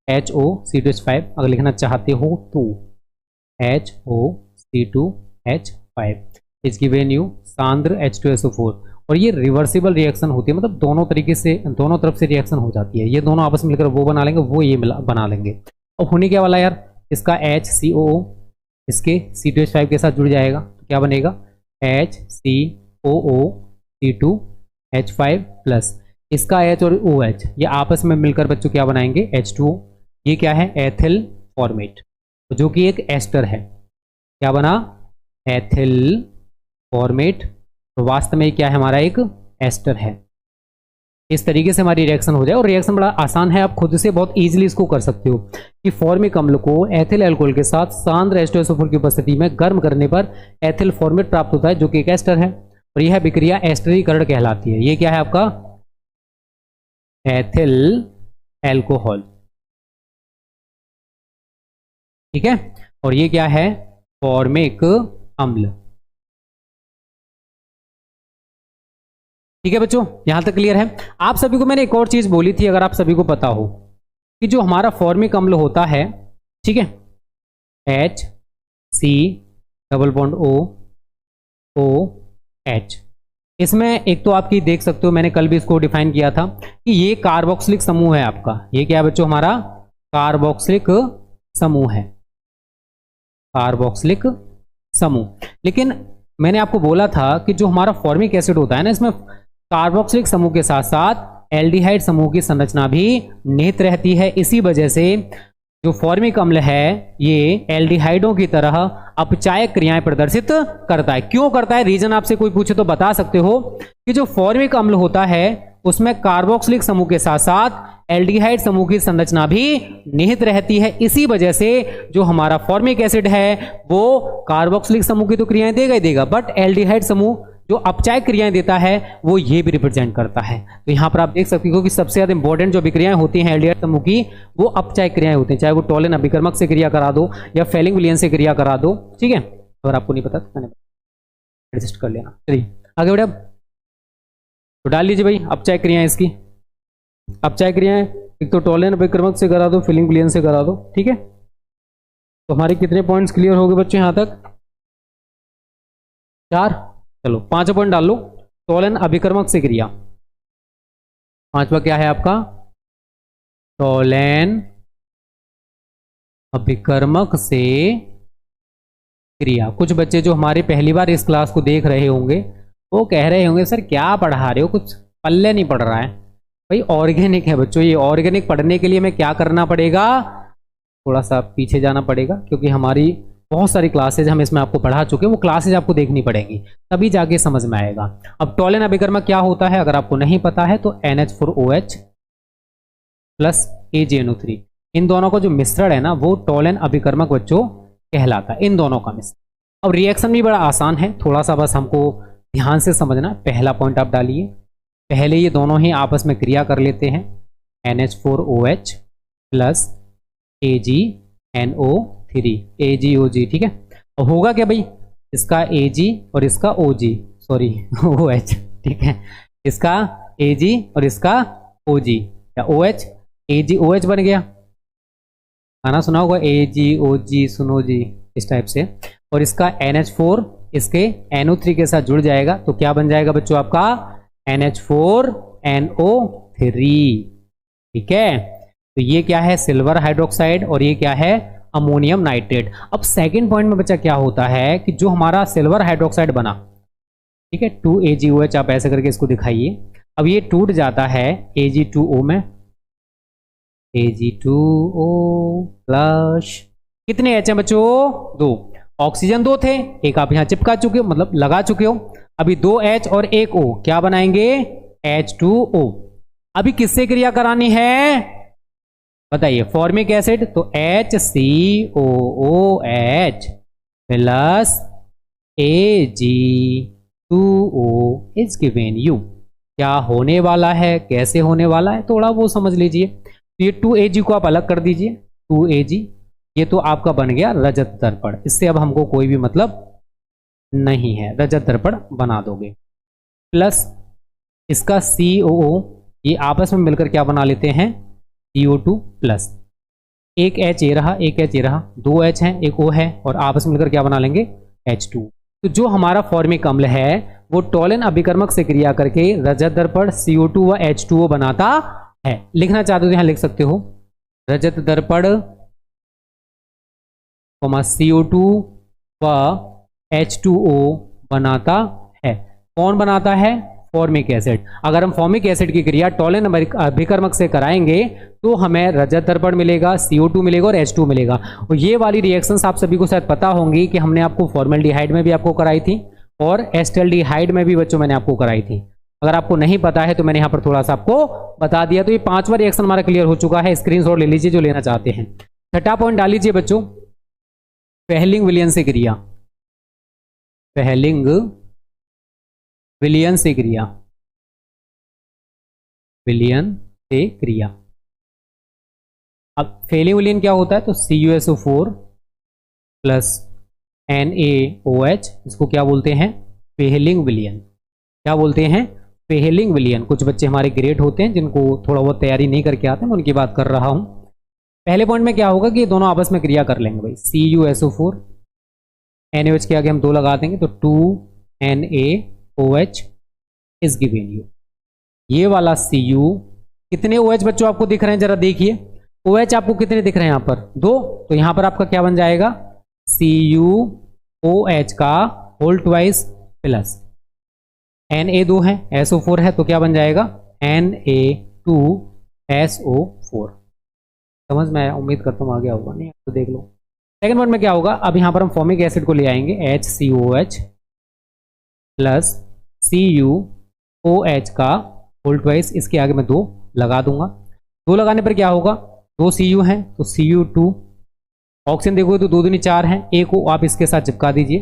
HOC2H5, अगर लिखना चाहते हो तो HOC2H5 is given you सांद्र H2SO4। और ये रिवर्सिबल रिएक्शन होती है, मतलब दोनों तरीके से, दोनों तरफ से रिएक्शन हो जाती है। ये दोनों आपस में मिलकर वो बना लेंगे, वो ये बना लेंगे। और होने क्या वाला यार, इसका HCOO इसके C2H5 के साथ जुड़ जाएगा, तो क्या बनेगा HCOOC2H5 प्लस इसका H और OH ये आपस में मिलकर बच्चों क्या बनाएंगे, H2O। ये क्या है, एथिल फॉर्मेट, तो जो कि एक एस्टर है। क्या बना, एथिल फॉर्मेट, तो वास्तव में क्या है हमारा एक एस्टर है। इस तरीके से हमारी रिएक्शन हो जाए, और रिएक्शन बड़ा आसान है, आप खुद से बहुत इजीली इसको कर सकते हो कि फॉर्मिक अम्ल को एथिल अल्कोहल के साथ सांद्र H2SO4 की उपस्थिति में गर्म करने पर एथिल फॉर्मेट प्राप्त होता है, जो कि एक एस्टर है। और यह विक्रिया एस्टरीकरण कहलाती है। ये क्या है आपका एथिल अल्कोहल। ठीक है, और ये क्या है फॉर्मिक अम्ल। ठीक है बच्चों, यहां तक क्लियर है। आप सभी को मैंने एक और चीज बोली थी, अगर आप सभी को पता हो कि जो हमारा फॉर्मिक अम्ल होता है, ठीक है, HCOOH, इसमें एक तो आपकी देख सकते हो, मैंने कल भी इसको डिफाइन किया था कि ये कार्बोक्सिलिक समूह है आपका। ये क्या है बच्चों, हमारा कार्बोक्सिलिक समूह है, कार्बोक्सिलिक समूह। लेकिन मैंने आपको बोला था कि जो हमारा फॉर्मिक एसिड होता है ना, इसमें कार्बोक्सिलिक समूह के साथ साथ एल्डिहाइड समूह की संरचना भी निहित रहती है। इसी वजह से जो फॉर्मिक अम्ल है ये एल्डिहाइडों की तरह अपचायक क्रियाएं प्रदर्शित करता है। क्यों करता है, रीजन आपसे कोई पूछे तो बता सकते हो कि जो फॉर्मिक अम्ल होता है उसमें कार्बोक्सिलिक समूह के साथ साथ एल्डिहाइड समूह की संरचना भी निहित रहती है। इसी वजह से जो हमारा फॉर्मिक एसिड है वो कार्बोक्सिलिक समूह की तो क्रियाएं देगा ही देगा, बट एल्डिहाइड समूह जो अपचायक क्रियाएं देता है वो ये भी रिप्रेजेंट करता है। तो यहां पर आप देख सकते हो कि सबसे ज्यादा इंपॉर्टेंट जो विक्रियाएं होती हैं एल्डिहाइड समूह की, वो अपचायक क्रियाएं होती हैं, चाहे वो टोलेन अभिकर्मक से क्रिया करा दो या फेलिंग विलियन से क्रिया करा दो। ठीक है, अगर आपको नहीं पता तो मैंने एडजस्ट कर लेना। चलिए आगे बढ़े, तो डाल लीजिए भाई अपचायक क्रियाएं इसकी। अपचायक क्रियाएं एक तो टोलेन अभिकर्मक से करा दो, फिलिंग विलियन से करा दो। ठीक है, तो हमारे कितने पॉइंट्स क्लियर हो गए बच्चों यहां तक, 4। चलो 5 पॉइंट डाल लो। टोलेन अभिकर्मक से क्रिया, 5वां क्या है आपका, टोलेन अभिकर्मक से क्रिया। कुछ बच्चे जो हमारे पहली बार इस क्लास को देख रहे होंगे वो कह रहे होंगे सर क्या पढ़ा रहे हो, कुछ पल्ले नहीं पढ़ रहा है। भाई ऑर्गेनिक है बच्चों, ये ऑर्गेनिक पढ़ने के लिए हमें क्या करना पड़ेगा, थोड़ा सा पीछे जाना पड़ेगा, क्योंकि हमारी बहुत सारी क्लासेज हम इसमें आपको पढ़ा चुके हैं, वो क्लासेज आपको देखनी पड़ेंगी तभी जाके समझ में आएगा। अब टोलेन अभिकर्मक क्या होता है, अगर आपको नहीं पता है तो NH4OH प्लस AgNO3, इन दोनों का जो मिश्रण है ना वो टोलेन अभिकर्मक बच्चों कहलाता है, इन दोनों का मिश्रण। अब रिएक्शन भी बड़ा आसान है, थोड़ा सा बस हमको ध्यान से समझना। पहला पॉइंट आप डालिए, पहले ये दोनों ही आपस में क्रिया कर लेते हैं, NH4OH प्लस AgNO3 AgOG। ठीक है, अब होगा क्या भाई, इसका Ag और इसका OG, सॉरी OH। ठीक है, इसका Ag और इसका OG या OH, AgOH बन गया। गाना सुना होगा AgOG सुनो जी, इस टाइप से। और इसका NH4 इसके NO3 के साथ जुड़ जाएगा तो क्या बन जाएगा बच्चों आपका NH4NO3। ठीक है, तो ये क्या है सिल्वर हाइड्रोक्साइड और ये क्या है अमोनियम नाइट्रेट। अब सेकंड पॉइंट में बच्चा क्या होता है कि जो हमारा सिल्वर हाइड्रोक्साइड बना, ठीक है 2AgOH, आप ऐसे करके इसको दिखाइए। अब ये टूट जाता है Ag2O में, Ag2O प्लस कितने H हैं बच्चों 2, ऑक्सीजन 2 थे, एक आप यहां चिपका चुके हो मतलब लगा चुके हो। अभी 2 H और 1 O क्या बनाएंगे H2O। अभी किससे क्रिया करानी है बताइए, फॉर्मिक एसिड, तो HCOOH plus Ag2O is given you. क्या होने वाला है, कैसे होने वाला है, थोड़ा वो समझ लीजिए। तो ये 2Ag को आप अलग कर दीजिए, 2Ag ये तो आपका बन गया रजत दर्पण। इससे अब हमको कोई भी मतलब नहीं है, रजत दर्पण बना दोगे। प्लस इसका COO ये आपस में मिलकर क्या बना लेते हैं CO2 प्लस, एक H ये रहा, एक H ये रहा, 2 H हैं, एक O है और आपस में मिलकर क्या बना लेंगे H2। तो जो हमारा फॉर्मिक अम्ल है वो टोलिन अभिकर्मक से क्रिया करके रजत दर्पण CO2 व H2O बनाता है। लिखना चाहते हो तो यहां लिख सकते हो रजत दर्पण CO2 व H2O बनाता है। कौन बनाता है फॉर्मिक एसिड। अगर हम फॉर्मिक एसिड की क्रिया टोलिन अभिकर्मक से कराएंगे तो हमें रजत दर्पण मिलेगा, CO2 मिलेगा और H2 मिलेगा। और ये वाली रिएक्शंस आप सभी को शायद पता होंगी कि हमने आपको फॉर्मेल्डिहाइड में भी आपको कराई थी और एस्टेल्डिहाइड में भी बच्चों मैंने आपको कराई थी। अगर आपको नहीं पता है तो मैंने यहाँ पर थोड़ा सा आपको बता दिया। तो ये 5वां रिएक्शन हमारा क्लियर हो चुका है, स्क्रीनशॉट ले लीजिए जो लेना चाहते हैं। छठा पॉइंट डाल लीजिए बच्चों, फेहलिंग विलियन से क्रिया, फेहलिंग विलियन से क्रिया, विलियन से क्रिया। अब फेहलिंग विलियन क्या होता है तो CuSO4 प्लस NaOH, इसको क्या बोलते हैं फेहलिंग विलियन। क्या बोलते हैं फेहलिंग विलियन। कुछ बच्चे हमारे ग्रेट होते हैं जिनको थोड़ा बहुत तैयारी नहीं करके आते, मैं उनकी बात कर रहा हूं। पहले पॉइंट में क्या होगा कि ये दोनों आपस में क्रिया कर लेंगे भाई, CuSO4 NaOH के आगे हम 2 लगा देंगे तो 2NaOH इज गिवन यू। ये वाला Cu कितने OH बच्चों आपको दिख रहे हैं जरा देखिए, OH आपको कितने दिख रहे हैं यहाँ पर 2, तो यहाँ पर आपका क्या बन जाएगा CuOH का होल ट्वाइस प्लस Na2 है, SO4 है तो क्या बन जाएगा Na2SO4। समझ में आया, उम्मीद करता हूँ आ गया होगा, नहीं तो देख लो। सेकंड पॉइंट में क्या होगा, अब यहाँ पर हम फॉर्मिक एसिड को ले आएंगे HCOH प्लस CuOH का होल ट्वाइस, इसके आगे मैं 2 लगा दूंगा। 2 लगाने पर क्या होगा 2 Cu हैं तो Cu2, ऑक्सीजन देखोगे तो 2 दूनी 4 हैं, एक को आप इसके साथ चिपका दीजिए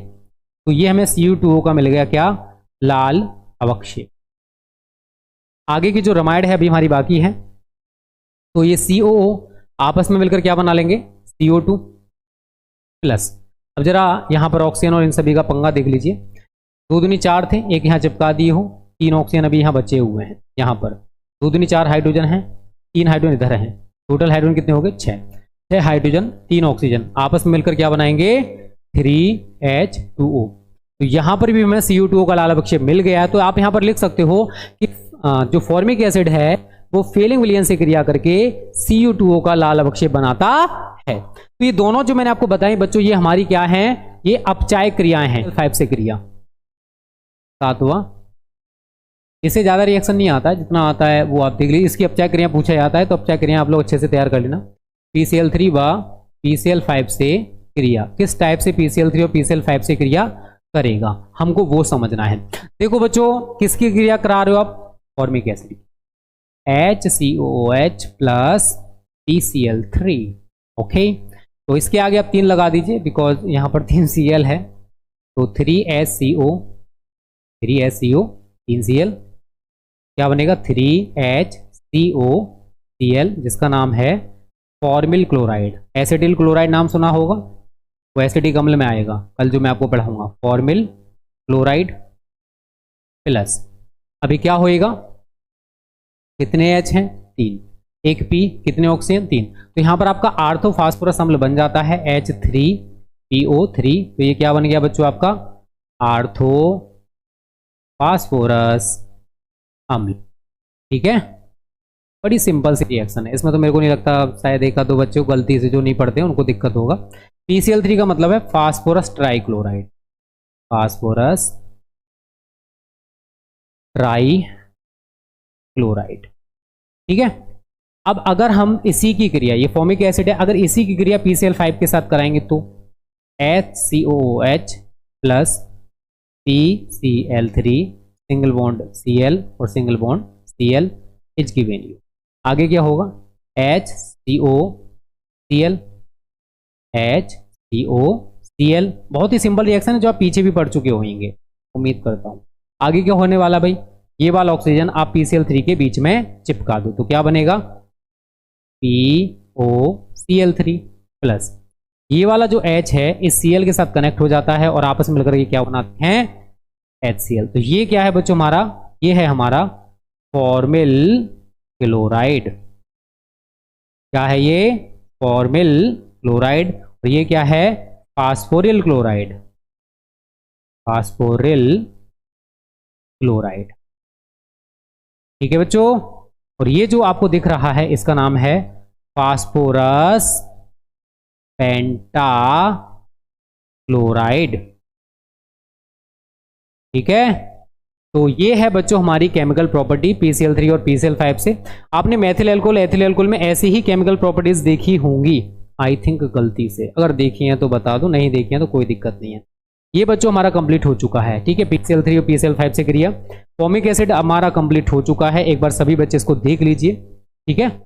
तो ये हमें Cu2O का मिल गया क्या लाल अवक्षय। आगे की जो रामायण है अभी हमारी बाकी है, तो ये COO आपस में मिलकर क्या बना लेंगे CO2 प्लस। अब जरा यहाँ पर ऑक्सीजन और इन सभी का पंगा देख लीजिए, 2 दूनी 4 थे, एक यहाँ चिपका दिए हो, 3 ऑक्सीजन अभी यहाँ बचे हुए हैं। यहाँ पर 2 दूनी 4 हाइड्रोजन है, 3 हाइड्रोजन इधर है, टोटल हाइड्रोजन कितने हो गए 6 हाइड्रोजन 3 ऑक्सीजन आपस में मिलकर क्या बनाएंगे 3H2O। तो यहां पर भी हमें Cu2O का लाल अवक्षय मिल गया। तो आप यहां पर लिख सकते हो कि जो फॉर्मिक एसिड है वो फेहलिंग विलियन से क्रिया करके Cu2O का लाल अवक्षय बनाता है। तो ये दोनों जो मैंने आपको बताई बच्चों, ये हमारी क्या है, ये अपचाय क्रियाएं हैं। 5 से क्रिया 7वां, इससे ज्यादा रिएक्शन नहीं आता है, जितना आता है वो आप देख लीजिए। इसकी अपचाय क्रिया पूछा जाता है तो अपचाय क्रिया आप लोग अच्छे से तैयार कर लेना। PCl3 व PCl5 से क्रिया, किस टाइप से PCl3 और PCl5 से क्रिया करेगा हमको वो समझना है। देखो बच्चों किसकी क्रिया करा रहे हो आप, formic acid, HCOOH plus PCl3। Okay, तो इसके आगे आप 3 लगा दीजिए बिकॉज यहाँ पर 3 Cl है, तो 3HCO 3Cl क्या बनेगा 3HCOCl, जिसका नाम है फॉर्मिल क्लोराइड। एसिटिल क्लोराइड नाम सुना होगा, वो एसिटिक अम्ल में आएगा, कल जो मैं आपको पढ़ाऊंगा। फॉर्मिल क्लोराइड प्लस अभी क्या होएगा कितने H हैं? 3। एक P, कितने ऑक्सीजन? 3। तो यहाँ पर आपका आर्थो फास्फोरस अम्ल बन जाता है H3PO3। तो ये क्या बन गया बच्चों आपका? आर्थो फास्फोरस अम्ल। ठीक है, बड़ी सिंपल सी रिएक्शन है, इसमें तो मेरे को नहीं लगता शायद एक दो बच्चों को गलती से जो नहीं पढ़ते हैं उनको दिक्कत होगा। PCl3 का मतलब है फास्फोरस ट्राइक्लोराइड, फास्फोरस ट्राइक्लोराइड। ठीक है, अब अगर हम इसी की क्रिया, ये फॉर्मिक एसिड है, अगर इसी की क्रिया PCl5 के साथ कराएंगे तो HCOOH plus PCl3 single bond Cl और single bond Cl is given you. आगे क्या होगा? HCOCl HCOCl। बहुत ही सिंपल रिएक्शन है जो आप पीछे भी पढ़ चुके होंगे, उम्मीद करता हूं। आगे क्या होने वाला भाई? ये वाला ऑक्सीजन आप PCl3 के बीच में चिपका दो तो क्या बनेगा? POCl3 प्लस ये वाला जो H है इस Cl के साथ कनेक्ट हो जाता है और आपस में मिलकर ये क्या बनाते हैं? HCl। तो ये क्या है बच्चों हमारा? ये है हमारा फॉर्मिल क्लोराइड। क्या है ये? Formal chloride. और ये क्या है? फास्फोरिल क्लोराइड, फास्फोरिल क्लोराइड। ठीक है बच्चों, और ये जो आपको दिख रहा है इसका नाम है फास्फोरस पेंटा क्लोराइड। ठीक है, तो ये है बच्चों हमारी केमिकल प्रॉपर्टी PCl3 और PCl5 से। आपने मेथिल एल्कोहल, एथिल एल्कोहल में ऐसी ही केमिकल प्रॉपर्टीज देखी होंगी आई थिंक, गलती से। अगर देखी हैं तो बता दो, नहीं देखी हैं तो कोई दिक्कत नहीं है। ये बच्चों हमारा कंप्लीट हो चुका है। ठीक है, PCl3 और PCl5 से क्रिया। फॉर्मिक एसिड हमारा कंप्लीट हो चुका है, एक बार सभी बच्चे इसको देख लीजिए। ठीक है।